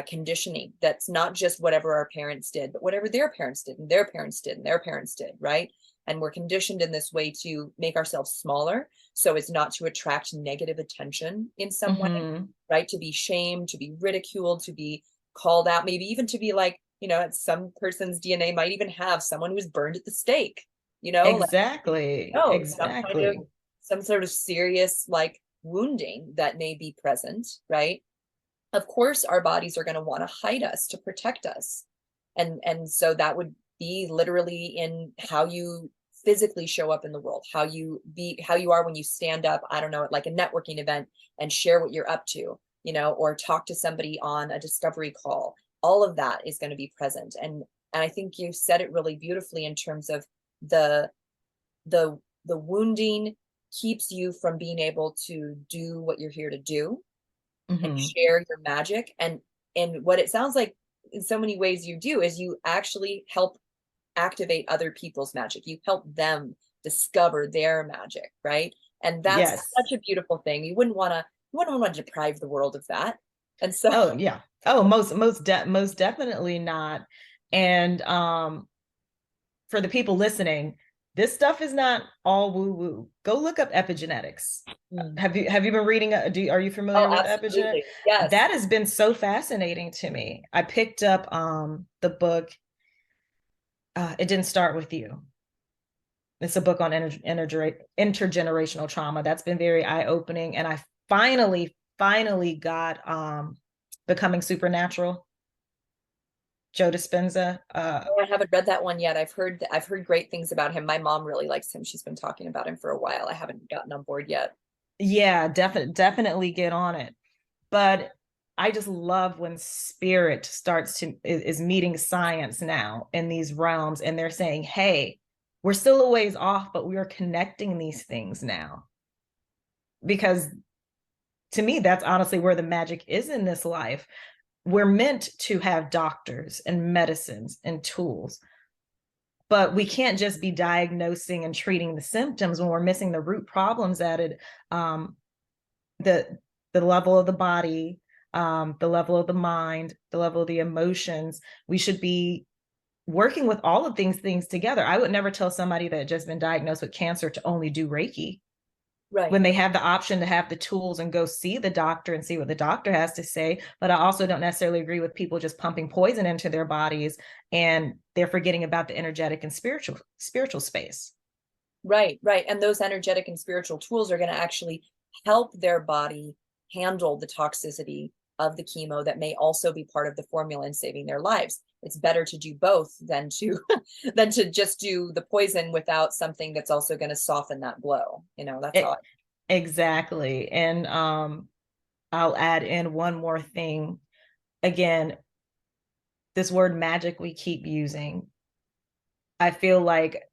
conditioning that's not just whatever our parents did, but whatever their parents did and their parents did and their parents did, right? And we're conditioned in this way to make ourselves smaller, so it's not to attract negative attention in some way, right? To be shamed, to be ridiculed, to be called out, maybe even to be like, some person's DNA might even have someone who was burned at the stake,
Exactly.
like,
Exactly.
some sort of serious like wounding that may be present, right? Of course our bodies are going to want to hide us to protect us, and so that would be literally in how you physically show up in the world, how you are when you stand up, I don't know, at like a networking event and share what you're up to, or talk to somebody on a discovery call. All of that is going to be present, and I think you said it really beautifully in terms of the the wounding keeps you from being able to do what you're here to do and share your magic. And what it sounds like in so many ways you do is you actually help activate other people's magic. You help them discover their magic, right? And that's
Yes.
such a beautiful thing. You wouldn't want to deprive the world of that. And so
Oh yeah. Oh, most definitely not. And for the people listening, this stuff is not all woo woo. Go look up epigenetics. Have you been reading? Are you familiar with epigenetics?
Yes.
That has been so fascinating to me. I picked up the book. It Didn't Start With You. It's a book on intergenerational trauma. That's been very eye-opening, and I finally got Becoming Supernatural, Joe Dispenza.
Oh, I haven't read that one yet. I've heard great things about him. My mom really likes him. She's been talking about him for a while. I haven't gotten on board yet.
Yeah, definitely get on it. But I just love when spirit is meeting science now in these realms, and they're saying, hey, we're still a ways off, but we are connecting these things now. Because to me, that's honestly where the magic is in this life. We're meant to have doctors and medicines and tools, but we can't just be diagnosing and treating the symptoms when we're missing the root problems at it. The level of the body, the level of the mind, the level of the emotions. We should be working with all of these things together. I would never tell somebody that had just been diagnosed with cancer to only do Reiki.
Right.
When they have the option to have the tools and go see the doctor and see what the doctor has to say. But I also don't necessarily agree with people just pumping poison into their bodies and they're forgetting about the energetic and spiritual space.
Right. And those energetic and spiritual tools are going to actually help their body handle the toxicity of the chemo that may also be part of the formula in saving their lives. It's better to do both than to than to just do the poison without something that's also going to soften that blow. That's all.
Exactly. And I'll add in one more thing. Again, this word magic we keep using. I feel like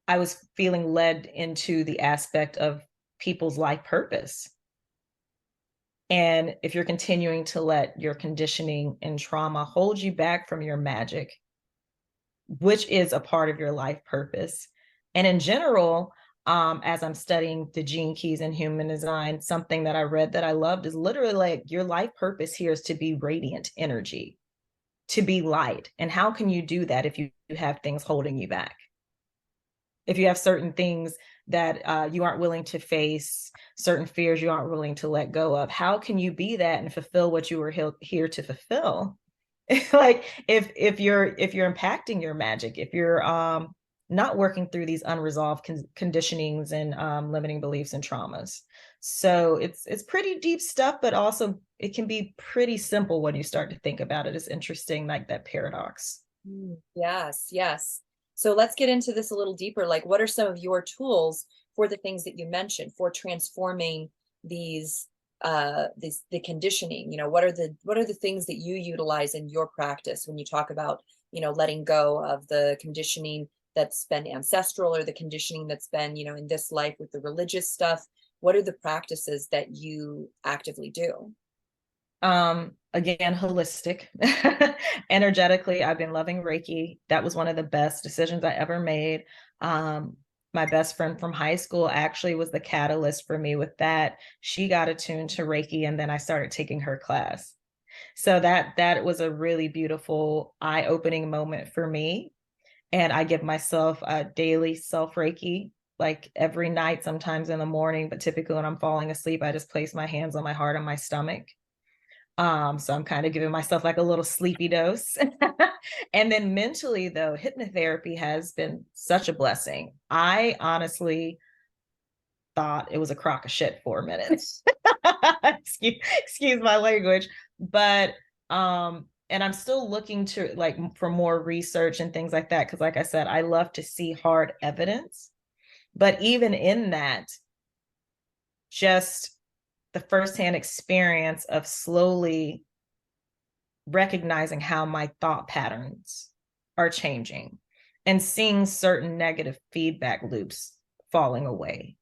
I was feeling led into the aspect of people's life purpose. And if you're continuing to let your conditioning and trauma hold you back from your magic, which is a part of your life purpose. And in general, as I'm studying the gene keys in human design, something that I read that I loved is literally like your life purpose here is to be radiant energy, to be light. And how can you do that if you have things holding you back? If you have certain things that you aren't willing to face, certain fears you aren't willing to let go of, how can you be that and fulfill what you were here to fulfill? Like if you're impacting your magic, if you're not working through these unresolved conditionings and limiting beliefs and traumas. So it's pretty deep stuff, but also it can be pretty simple when you start to think about it. It's interesting, like that paradox.
Yes. So let's get into this a little deeper. Like, what are some of your tools for the things that you mentioned for transforming these the conditioning? What are the things that you utilize in your practice when you talk about letting go of the conditioning that's been ancestral or the conditioning that's been in this life with the religious stuff? What are the practices that you actively do?
Again, holistic. Energetically, I've been loving Reiki. That was one of the best decisions I ever made. My best friend from high school actually was the catalyst for me with that. She got attuned to Reiki, and then I started taking her class. So that was a really beautiful, eye-opening moment for me. And I give myself a daily self Reiki, like every night, sometimes in the morning, but typically when I'm falling asleep, I just place my hands on my heart and my stomach. So I'm kind of giving myself like a little sleepy dose. And then mentally, though, hypnotherapy has been such a blessing. I honestly thought it was a crock of shit for a minute. excuse my language. But and I'm still looking to like for more research and things like that. Cause like I said, I love to see hard evidence. But even in that, just the firsthand experience of slowly recognizing how my thought patterns are changing and seeing certain negative feedback loops falling away,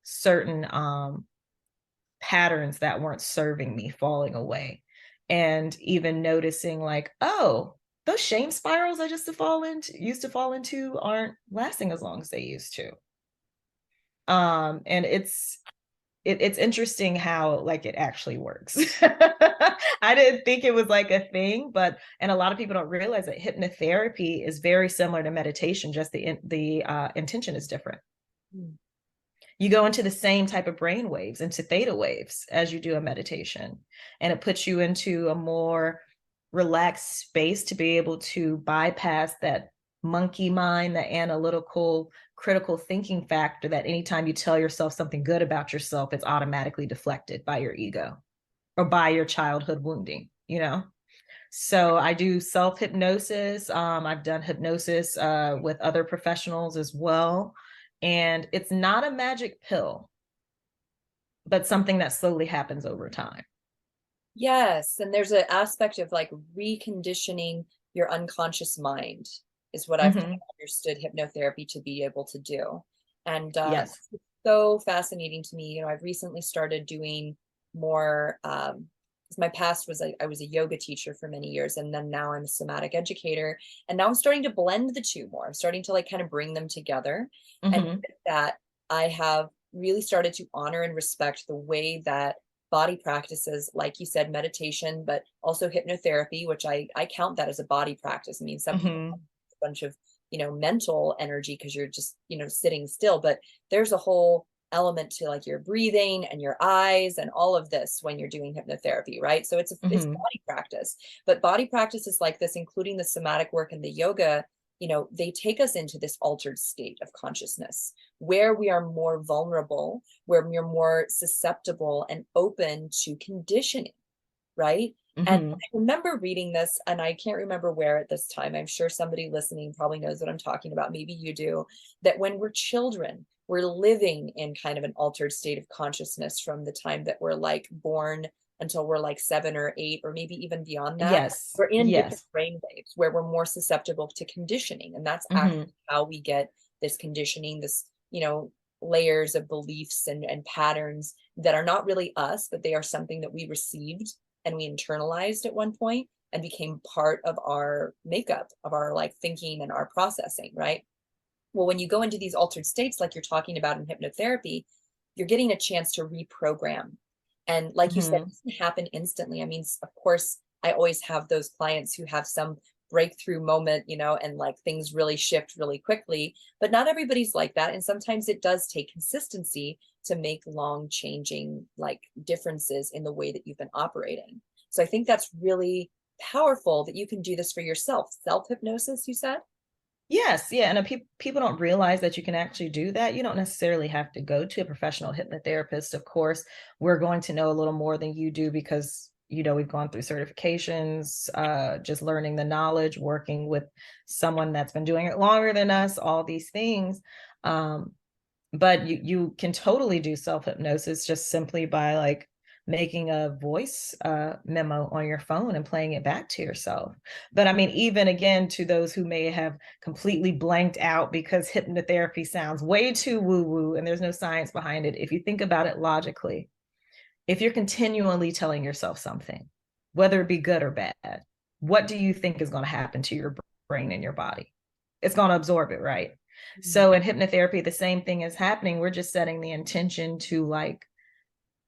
certain patterns that weren't serving me falling away, and even noticing like, oh, those shame spirals I used to fall into aren't lasting as long as they used to. And it's interesting how like it actually works. I didn't think it was like a thing, and a lot of people don't realize that hypnotherapy is very similar to meditation, just the intention is different. You go into the same type of brain waves, into theta waves, as you do a meditation, and it puts you into a more relaxed space to be able to bypass that monkey mind, the analytical, critical thinking factor, that anytime you tell yourself something good about yourself, it's automatically deflected by your ego or by your childhood wounding, you know? So I do self-hypnosis. I've done hypnosis with other professionals as well. And it's not a magic pill, but something that slowly happens over time.
Yes, and there's an aspect of like reconditioning your unconscious mind is what I've kind of understood hypnotherapy to be able to do. And
Yes.
it's so fascinating to me. You know, I've recently started doing more, 'cause my past was I was a yoga teacher for many years, and then now I'm a somatic educator. And now I'm starting to blend the two more. I'm starting to like kind of bring them together. And with that, I have really started to honor and respect the way that body practices, like you said, meditation, but also hypnotherapy, which I count that as a body practice. I mean, some people have a bunch of, you know, mental energy because you're just, you know, sitting still, but there's a whole element to like your breathing and your eyes and all of this when you're doing hypnotherapy, right? So it's body practice, but body practices like this, including the somatic work and the yoga, you know, they take us into this altered state of consciousness where we are more vulnerable, where we're more susceptible and open to conditioning, right? And I remember reading this, and I can't remember where at this time. I'm sure somebody listening probably knows what I'm talking about. Maybe you do. That when we're children, we're living in kind of an altered state of consciousness from the time that we're like born until we're like 7 or 8, or maybe even beyond that.
Yes.
We're in different
Yes.
brain waves where we're more susceptible to conditioning. And that's actually how we get this conditioning, this, you know, layers of beliefs and patterns that are not really us, but they are something that we received and we internalized at one point and became part of our makeup, of our like thinking and our processing, right? Well, when you go into these altered states, like you're talking about in hypnotherapy, you're getting a chance to reprogram. And like you said, it doesn't happen instantly. I mean, of course, I always have those clients who have some breakthrough moment, you know, and like things really shift really quickly, but not everybody's like that. And sometimes it does take consistency to make long changing like differences in the way that you've been operating. So I think that's really powerful that you can do this for yourself. Self-hypnosis, you said?
Yes, yeah, and people don't realize that you can actually do that. You don't necessarily have to go to a professional hypnotherapist. Of course, we're going to know a little more than you do because, you know, we've gone through certifications, just learning the knowledge, working with someone that's been doing it longer than us, all these things. But you can totally do self-hypnosis just simply by like making a voice memo on your phone and playing it back to yourself. But I mean, even again, to those who may have completely blanked out because hypnotherapy sounds way too woo-woo and there's no science behind it. If you think about it logically, if you're continually telling yourself something, whether it be good or bad, what do you think is going to happen to your brain and your body? It's going to absorb it, right? So in hypnotherapy, the same thing is happening. We're just setting the intention to like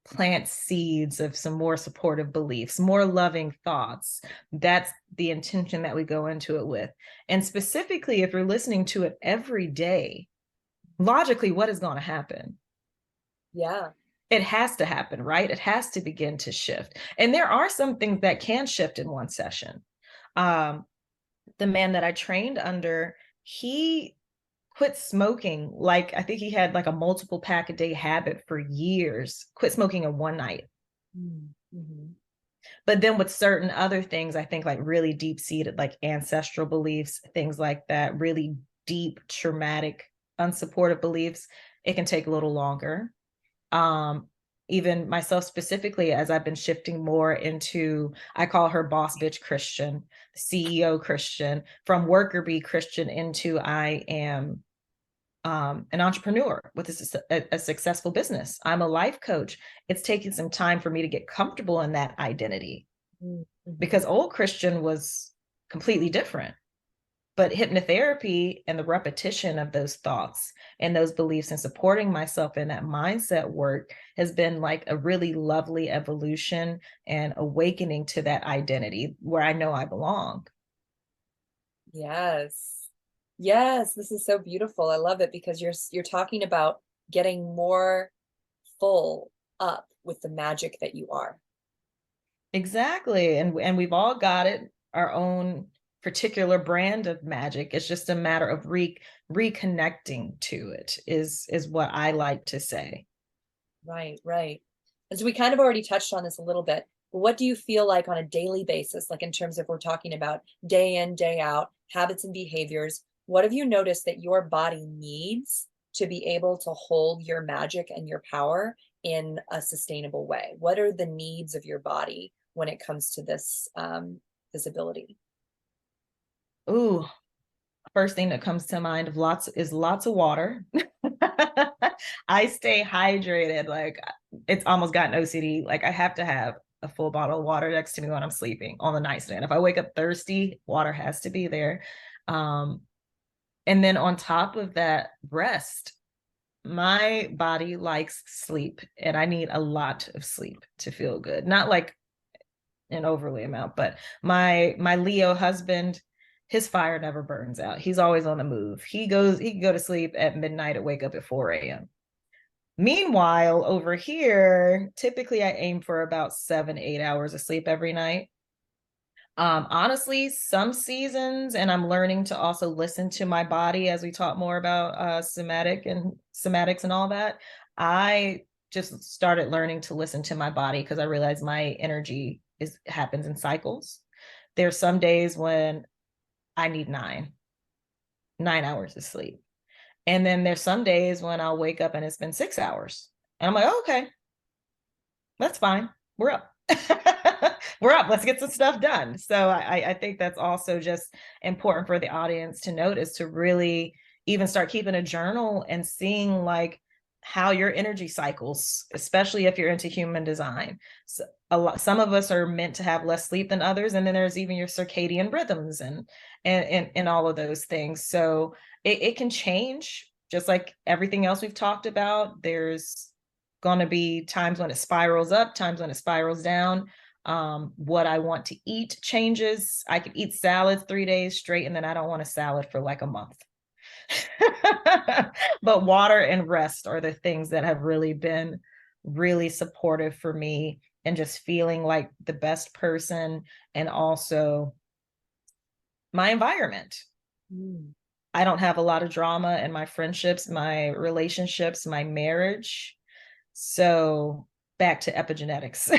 plant seeds of some more supportive beliefs, more loving thoughts. That's the intention that we go into it with. And specifically, if you're listening to it every day, logically, what is going to happen?
Yeah.
It has to happen, right? It has to begin to shift. And there are some things that can shift in one session. The man that I trained under, he quit smoking. Like, I think he had like a multiple pack a day habit for years, quit smoking in one night. But then with certain other things, I think like really deep seated, like ancestral beliefs, things like that, really deep, traumatic, unsupportive beliefs, it can take a little longer. Even myself specifically, as I've been shifting more into, I call her boss bitch Christian, CEO Christian, from worker bee Christian into I am an entrepreneur with a successful business. I'm a life coach. It's taken some time for me to get comfortable in that identity because old Christian was completely different. But hypnotherapy and the repetition of those thoughts and those beliefs and supporting myself in that mindset work has been like a really lovely evolution and awakening to that identity where I know I belong.
Yes. Yes, this is so beautiful. I love it because you're talking about getting more full up with the magic that you are.
Exactly. And we've all got it, our own particular brand of magic. It's just a matter of reconnecting to it is what I like to say.
Right, right. And so we kind of already touched on this a little bit. But what do you feel like on a daily basis, like in terms of we're talking about day in, day out, habits and behaviors? What have you noticed that your body needs to be able to hold your magic and your power in a sustainable way? What are the needs of your body when it comes to this this ability?
Ooh, first thing that comes to mind of lots of water. I stay hydrated. Like, it's almost gotten OCD. Like, I have to have a full bottle of water next to me when I'm sleeping on the nightstand. If I wake up thirsty, water has to be there. And then on top of that, rest. My body likes sleep, and I need a lot of sleep to feel good. Not like an overly amount, but my Leo husband, his fire never burns out. He's always on the move. He can go to sleep at midnight and wake up at 4 a.m. Meanwhile, over here, typically I aim for about 7-8 hours of sleep every night. Honestly, some seasons, and I'm learning to also listen to my body as we talk more about somatics and all that. I just started learning to listen to my body because I realized my energy happens in cycles. There's some days when I need 9 hours of sleep. And then there's some days when I'll wake up and it's been 6 hours. And I'm like, oh, okay, that's fine. We're up. We're up. Let's get some stuff done. So I think that's also just important for the audience to notice, to really even start keeping a journal and seeing like how your energy cycles, especially if you're into human design. So some of us are meant to have less sleep than others. And then there's even your circadian rhythms and all of those things. So it can change, just like everything else we've talked about. There's going to be times when it spirals up, times when it spirals down. What I want to eat changes. I could eat salad 3 days straight, and then I don't want a salad for like a month. But water and rest are the things that have really been really supportive for me, and just feeling like the best person, and also my environment. I don't have a lot of drama in my friendships, my relationships, my marriage. So back to epigenetics.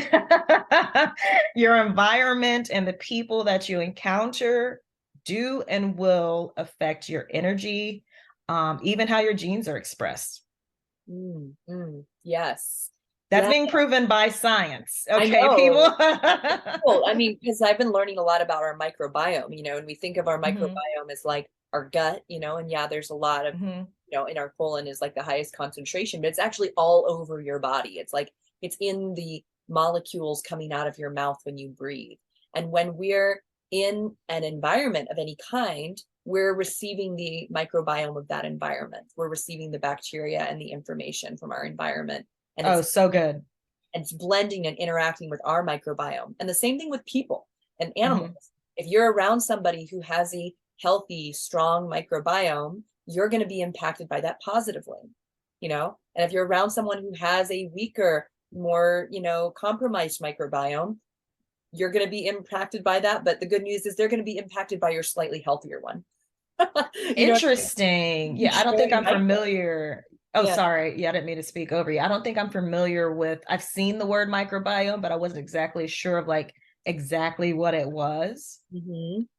Your environment and the people that you encounter do and will affect your energy, even how your genes are expressed.
Yes.
That's being proven by science. Okay,
I know.
people.
Well, I mean, because I've been learning a lot about our microbiome, and we think of our microbiome as like our gut, and yeah, there's a lot of, in our colon is like the highest concentration, but it's actually all over your body. It's like, it's in the molecules coming out of your mouth when you breathe. And when we're in an environment of any kind, we're receiving the microbiome of that environment. We're receiving the bacteria and the information from our environment. And
it's so good.
And it's blending and interacting with our microbiome. And the same thing with people and animals. If you're around somebody who has a healthy, strong microbiome, you're going to be impacted by that positively, and if you're around someone who has a weaker, more, compromised microbiome, you're going to be impacted by that. But the good news is they're going to be impacted by your slightly healthier one.
Interesting. Yeah, I don't think I'm familiar. Oh, yeah. Sorry. Yeah, I didn't mean to speak over you. I don't think I'm familiar with, I've seen the word microbiome, but I wasn't exactly sure of like exactly what it was.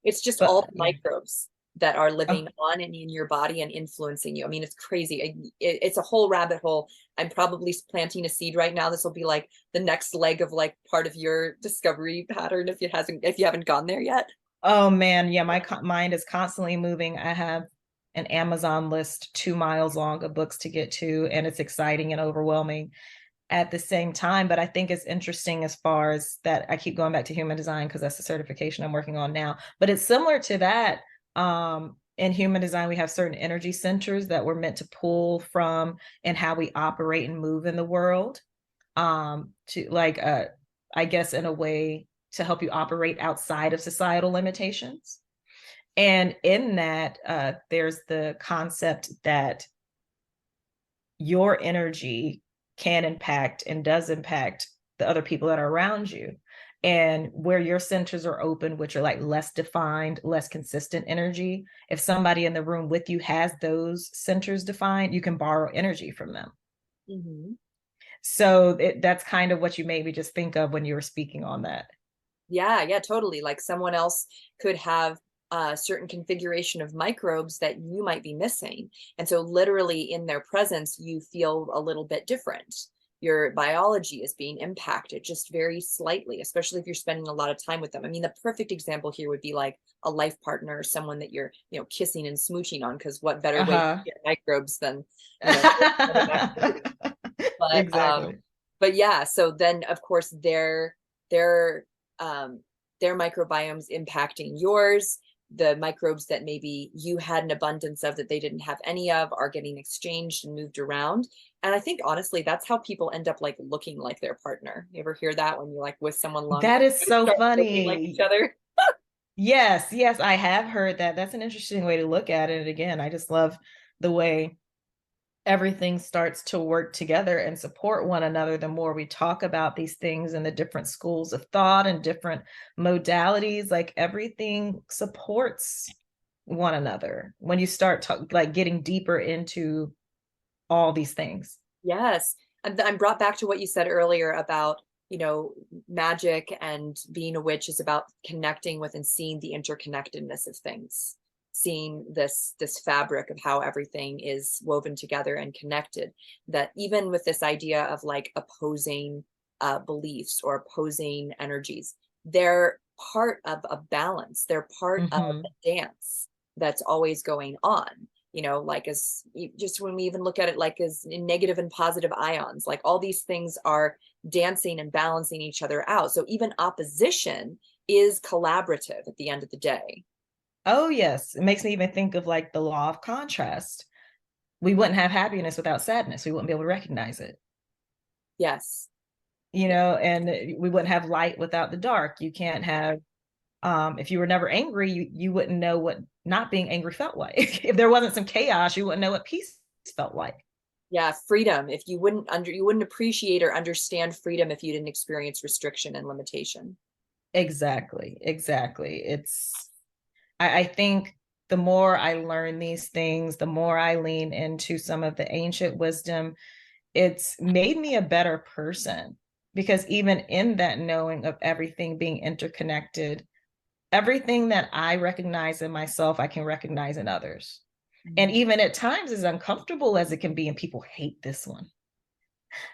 It's just all the microbes that are living on and in your body and influencing you. I mean, it's crazy. It's a whole rabbit hole. I'm probably planting a seed right now. This will be like the next leg of like part of your discovery pattern if you haven't gone there yet.
Oh man, yeah, my mind is constantly moving. I have an Amazon list 2 miles long of books to get to, and it's exciting and overwhelming at the same time. But I think it's interesting as far as that. I keep going back to human design because that's the certification I'm working on now. But it's similar to that. In human design, we have certain energy centers that we're meant to pull from and how we operate and move in the world. To like, I guess in a way to help you operate outside of societal limitations. And in that, there's the concept that your energy can impact and does impact the other people that are around you. And where your centers are open, which are like less defined, less consistent energy, if somebody in the room with you has those centers defined, you can borrow energy from them.
Mm-hmm.
So that's kind of what you made me just think of when you were speaking on that.
Yeah, totally. Like someone else could have a certain configuration of microbes that you might be missing. And so literally in their presence, you feel a little bit different. Your biology is being impacted just very slightly, especially if you're spending a lot of time with them. I mean, the perfect example here would be like a life partner, someone that you're, kissing and smooching on, because what better way to get microbes than, but
Exactly.
but yeah, so then of course their um their microbiomes impacting yours. The microbes that maybe you had an abundance of that they didn't have any of are getting exchanged and moved around. And I think honestly, that's how people end up like looking like their partner. You ever hear that when you're like with someone long
That
time,
is so
start looking like each
funny.
other?
Yes, yes, I have heard that. That's an interesting way to look at it. Again, I just love the way everything starts to work together and support one another. The more we talk about these things and the different schools of thought and different modalities, like everything supports one another when you start like getting deeper into all these things.
Yes. I'm brought back to what you said earlier about, magic and being a witch is about connecting with and seeing the interconnectedness of things, seeing this fabric of how everything is woven together and connected. That even with this idea of like opposing beliefs or opposing energies, they're part of a balance. They're part of
Mm-hmm.
a dance that's always going on. Like as just when we even look at it like as negative and positive ions, like all these things are dancing and balancing each other out. So even opposition is collaborative at the end of the day.
Oh, yes. It makes me even think of like the law of contrast. We wouldn't have happiness without sadness. We wouldn't be able to recognize it.
Yes.
And we wouldn't have light without the dark. You can't have, if you were never angry, you wouldn't know what not being angry felt like. If there wasn't some chaos, you wouldn't know what peace felt like.
Yeah, freedom. If you wouldn't appreciate or understand freedom if you didn't experience restriction and limitation.
Exactly. I think the more I learn these things, the more I lean into some of the ancient wisdom, it's made me a better person, because even in that knowing of everything being interconnected, everything that I recognize in myself, I can recognize in others. And even at times, as uncomfortable as it can be, and people hate this one,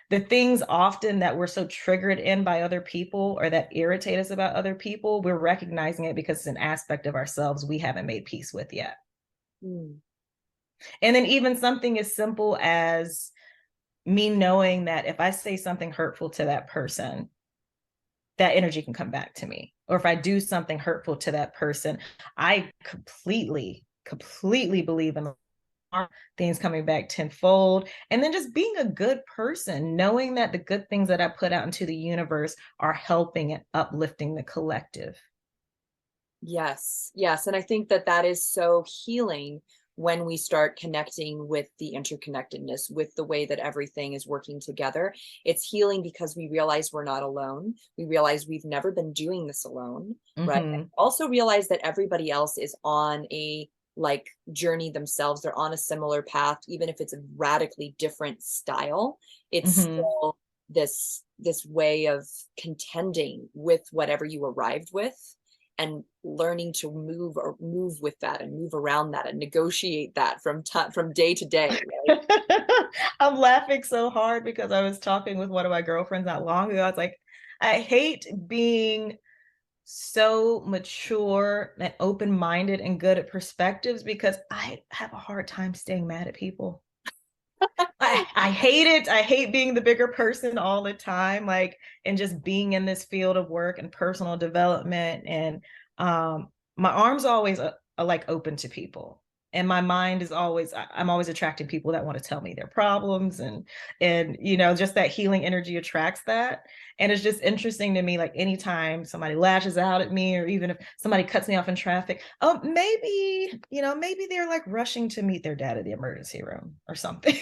the things often that we're so triggered in by other people or that irritate us about other people, we're recognizing it because it's an aspect of ourselves we haven't made peace with yet.
Mm.
And then even something as simple as me knowing that if I say something hurtful to that person, that energy can come back to me. Or if I do something hurtful to that person, I completely believe in things coming back tenfold. And then just being a good person, knowing that the good things that I put out into the universe are helping and uplifting the collective.
Yes. And I think that is so healing when we start connecting with the interconnectedness, with the way that everything is working together. It's healing because we realize we're not alone. We realize we've never been doing this alone, right?
Mm-hmm.
Also realize that everybody else is on a like journey themselves. They're on a similar path, even if it's a radically different style. It's still this way of contending with whatever you arrived with, and learning to move with that and move around that and negotiate that from day to day. Right?
I'm laughing so hard because I was talking with one of my girlfriends not long ago. I was like, I hate being so mature and open-minded and good at perspectives because I have a hard time staying mad at people. I hate it. I hate being the bigger person all the time, like, and just being in this field of work and personal development. And my arms always are like open to people. And my mind is always, I'm always attracting people that want to tell me their problems, and just that healing energy attracts that. And it's just interesting to me, like anytime somebody lashes out at me, or even if somebody cuts me off in traffic, oh, maybe they're like rushing to meet their dad at the emergency room or something.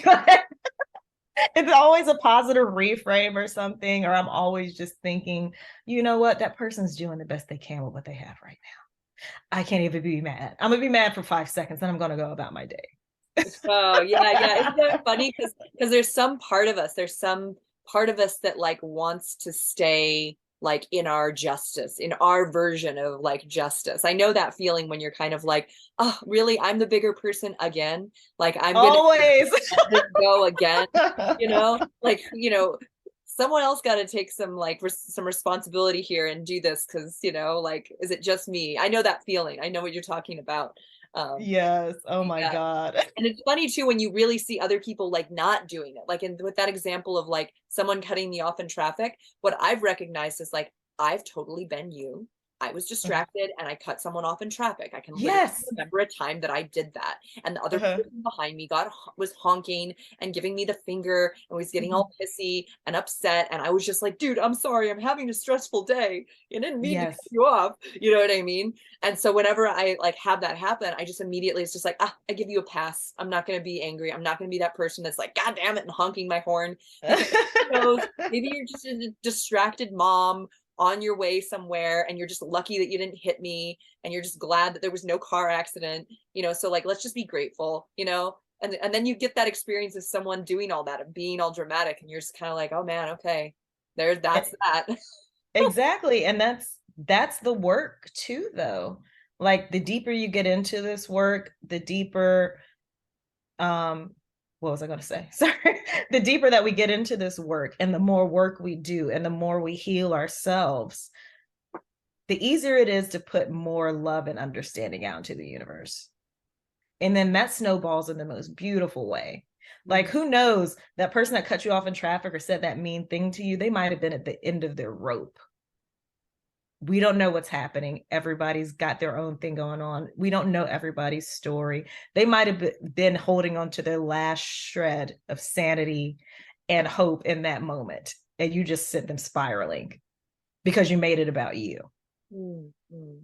It's always a positive reframe or something, or I'm always just thinking, you know what, that person's doing the best they can with what they have right now. I can't even be mad. I'm gonna be mad for 5 seconds, then I'm gonna go about my day.
Oh, yeah, yeah. Isn't that funny? Because there's some part of us that like wants to stay like in our justice, in our version of like justice. I know that feeling when you're kind of like, oh, really? I'm the bigger person again. Like I'm gonna
Always.
let this go again, like, someone else got to take some like some responsibility here and do this because, like, is it just me? I know that feeling. I know what you're talking about.
Yes. Oh my
Yeah.
God.
And it's funny too when you really see other people like not doing it. Like with that example of like someone cutting me off in traffic, what I've recognized is like I've totally been you. I was distracted and I cut someone off in traffic. I can literally
Yes.
remember a time that I did that, and the other
Uh-huh.
person behind me was honking and giving me the finger and was getting all pissy and upset. And I was just like, dude, I'm sorry, I'm having a stressful day. You didn't mean to cut
Yes.
you off. You know what I mean? And so whenever I like have that happen, I just immediately, it's just like, I give you a pass. I'm not going to be angry. I'm not going to be that person that's like, God damn it, and honking my horn, because who knows, maybe you're just a distracted mom on your way somewhere and you're just lucky that you didn't hit me and you're just glad that there was no car accident, so like, let's just be grateful, and then you get that experience of someone doing all that and being all dramatic and you're just kind of like, oh man, okay, that's that.
Exactly. And that's the work too, though. Like the deeper you get into this work, the deeper, what was I going to say? Sorry. The deeper that we get into this work and the more work we do and the more we heal ourselves, the easier it is to put more love and understanding out into the universe. And then that snowballs in the most beautiful way. Like, who knows, that person that cut you off in traffic or said that mean thing to you, they might have been at the end of their rope. We don't know what's happening. Everybody's got their own thing going on. We don't know everybody's story. They might have been holding on to their last shred of sanity and hope in that moment. And you just sent them spiraling because you made it about you.
Mm-hmm.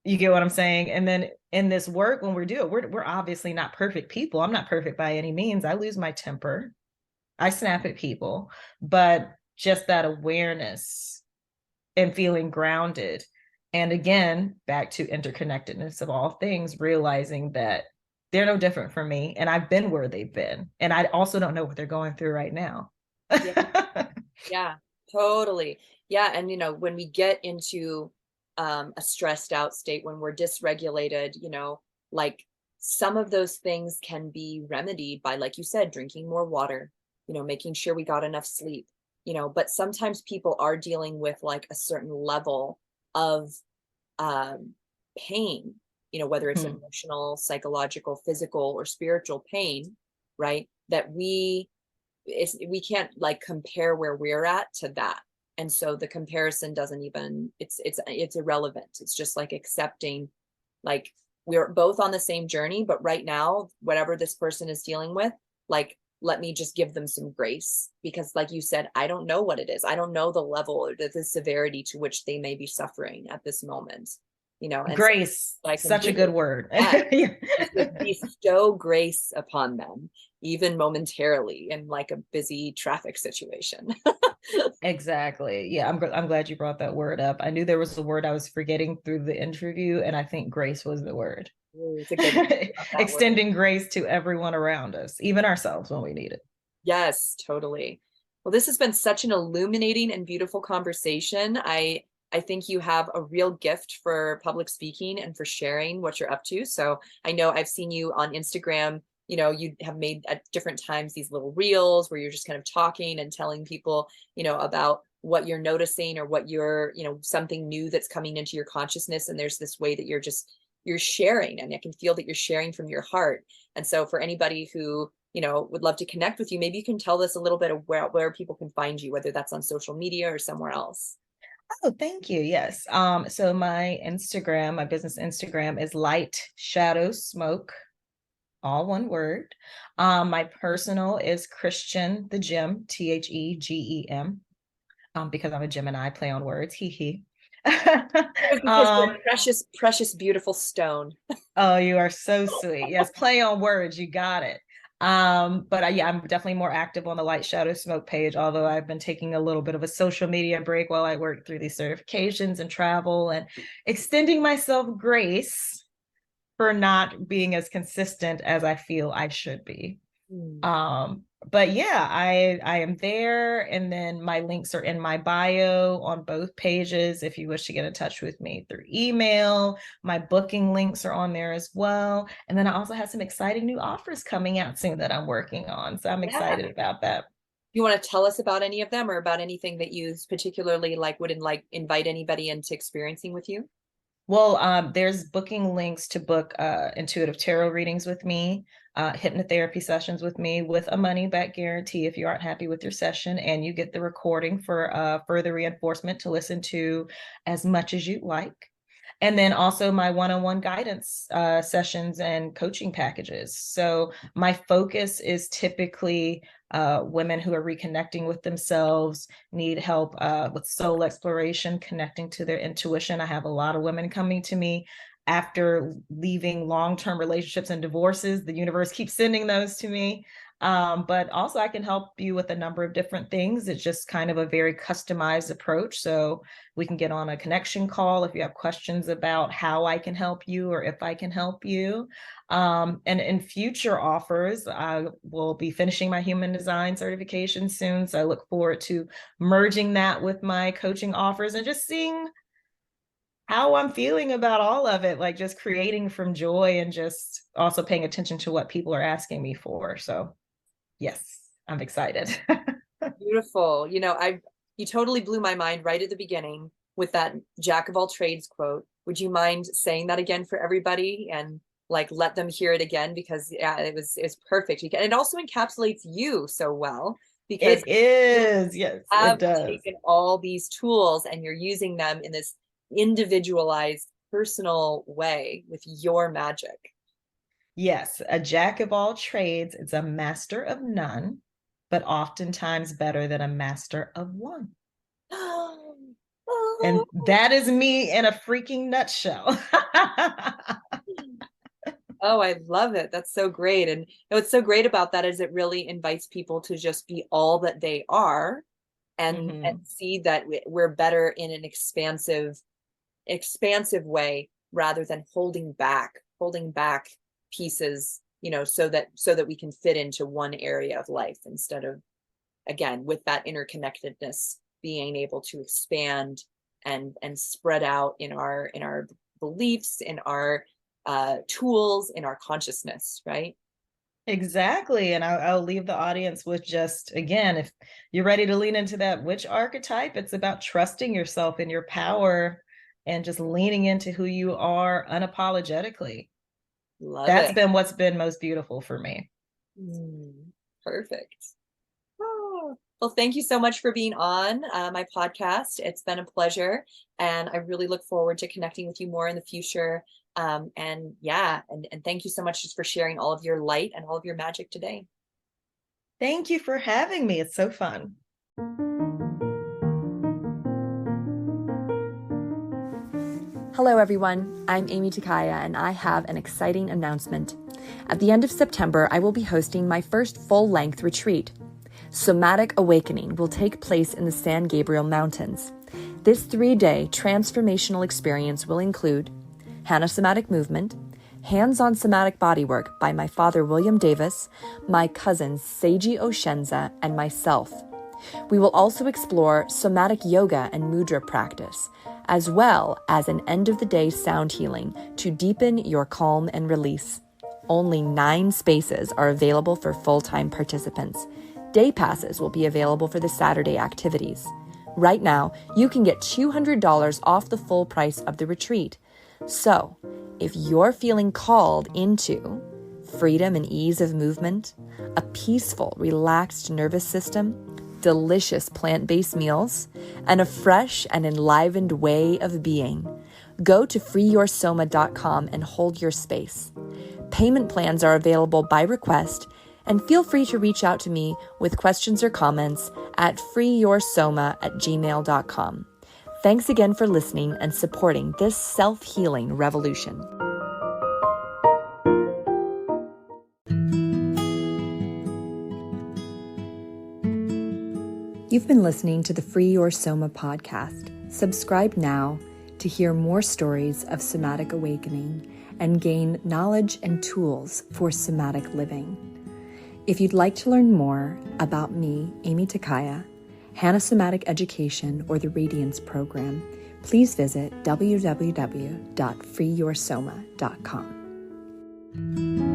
You get what I'm saying? And then in this work, when we do it, we're obviously not perfect people. I'm not perfect by any means. I lose my temper. I snap at people, but just that awareness and feeling grounded. And again, back to interconnectedness of all things, realizing that they're no different from me. And I've been where they've been. And I also don't know what they're going through right now.
Yeah. Yeah, totally. Yeah. And, when we get into a stressed out state, when we're dysregulated, like some of those things can be remedied by, like you said, drinking more water, making sure we got enough sleep, but sometimes people are dealing with like a certain level of pain, whether it's emotional, psychological, physical, or spiritual pain, right? That we can't like compare where we're at to that. And so the comparison doesn't even, it's irrelevant. It's just like accepting, like, we're both on the same journey, but right now, whatever this person is dealing with, like, let me just give them some grace, because like you said, I don't know what it is. I don't know the level or the severity to which they may be suffering at this moment, and
Grace,
so I can
such a good word.
bestow grace upon them, even momentarily in like a busy traffic situation.
Exactly. Yeah, I'm glad you brought that word up. I knew there was a word I was forgetting through the interview, and I think grace was the word.
Ooh, it's a good
Extending word. Grace to everyone around us, even ourselves when we need it.
Yes, totally. Well, this has been such an illuminating and beautiful conversation. I think you have a real gift for public speaking and for sharing what you're up to. So I know I've seen you on Instagram. You have made at different times these little reels where you're just kind of talking and telling people, about what you're noticing or what you're, something new that's coming into your consciousness. And there's this way that you're sharing, and I can feel that you're sharing from your heart. And so for anybody who, would love to connect with you, maybe you can tell us a little bit of where people can find you, whether that's on social media or somewhere else.
Oh, thank you. Yes. So my Instagram, my business Instagram is Light Shadow Smoke, all one word. My personal is Christian the Gem, THEGEM, because I'm a Gemini, play on words, hee.
Because you're a precious, precious, beautiful stone.
Oh, you are so sweet. Yes, play on words, you got it. Yeah, I'm definitely more active on the Light Shadow Smoke page, although I've been taking a little bit of a social media break while I work through these certifications and travel and extending myself grace for not being as consistent as I feel I should be. But yeah, I am there, and then my links are in my bio on both pages if you wish to get in touch with me through email. My booking links are on there as well. And then I also have some exciting new offers coming out soon that I'm working on. So I'm excited about that.
You want to tell us about any of them, or about anything that you particularly wouldn't invite anybody into experiencing with you?
Well, there's booking links to book intuitive tarot readings with me, hypnotherapy sessions with me with a money back guarantee if you aren't happy with your session, and you get the recording for further reinforcement to listen to as much as you'd like. And then also my one-on-one guidance sessions and coaching packages. So my focus is typically women who are reconnecting with themselves, need help with soul exploration, connecting to their intuition. I have a lot of women coming to me after leaving long-term relationships and divorces. The universe keeps sending those to me. But also I can help you with a number of different things. It's just kind of a very customized approach. So we can get on a connection call if you have questions about how I can help you or if I can help you. And in future offers, I will be finishing my human design certification soon. So I look forward to merging that with my coaching offers and just seeing how I'm feeling about all of it, like just creating from joy and just also paying attention to what people are asking me for. So yes, I'm excited.
Beautiful. You totally blew my mind right at the beginning with that Jack of all trades quote. Would you mind saying that again for everybody and let them hear it again? Because yeah, it's perfect. And it also encapsulates you so well, because
it is, yes, it does.
Taken all these tools and you're using them in this individualized, personal way with your magic.
Yes, a jack of all trades. It's a master of none, but oftentimes better than a master of one. And that is me in a freaking nutshell.
Oh, I love it. That's so great. And what's so great about that is it really invites people to just be all that they are and see that we're better in an expansive way rather than holding back pieces, so that we can fit into one area of life, instead of, again, with that interconnectedness, being able to expand and spread out in our beliefs, in our tools, in our consciousness, right?
Exactly. And I'll leave the audience with just, again, if you're ready to lean into that witch archetype, it's about trusting yourself and your power and just leaning into who you are unapologetically. That's been what's been most beautiful for me.
Perfect. Oh, well, thank you so much for being on my podcast. It's been a pleasure, and I really look forward to connecting with you more in the future. And thank you so much just for sharing all of your light and all of your magic today.
Thank you for having me. It's so fun.
Hello, everyone. I'm Aimee Takaya, and I have an exciting announcement. At the end of September, I will be hosting my first full-length retreat. Somatic Awakening will take place in the San Gabriel Mountains. This 3-day transformational experience will include Hanna somatic movement, hands-on somatic bodywork by my father, William Davis, my cousins, Seiji Oshenza, and myself. We will also explore somatic yoga and mudra practice, as well as an end-of-the-day sound healing to deepen your calm and release. Only 9 spaces are available for full-time participants. Day passes will be available for the Saturday activities. Right now, you can get $200 off the full price of the retreat. So, if you're feeling called into freedom and ease of movement, a peaceful, relaxed nervous system, delicious plant-based meals, and a fresh and enlivened way of being, go to freeyoursoma.com and hold your space. Payment plans are available by request, and feel free to reach out to me with questions or comments at freeyoursoma@gmail.com. Thanks again for listening and supporting this self-healing revolution. You've been listening to the Free Your Soma podcast. Subscribe now to hear more stories of somatic awakening and gain knowledge and tools for somatic living. If you'd like to learn more about me, Aimee Takaya, Hanna Somatic Education, or the Radiance program, please visit www.freeyoursoma.com.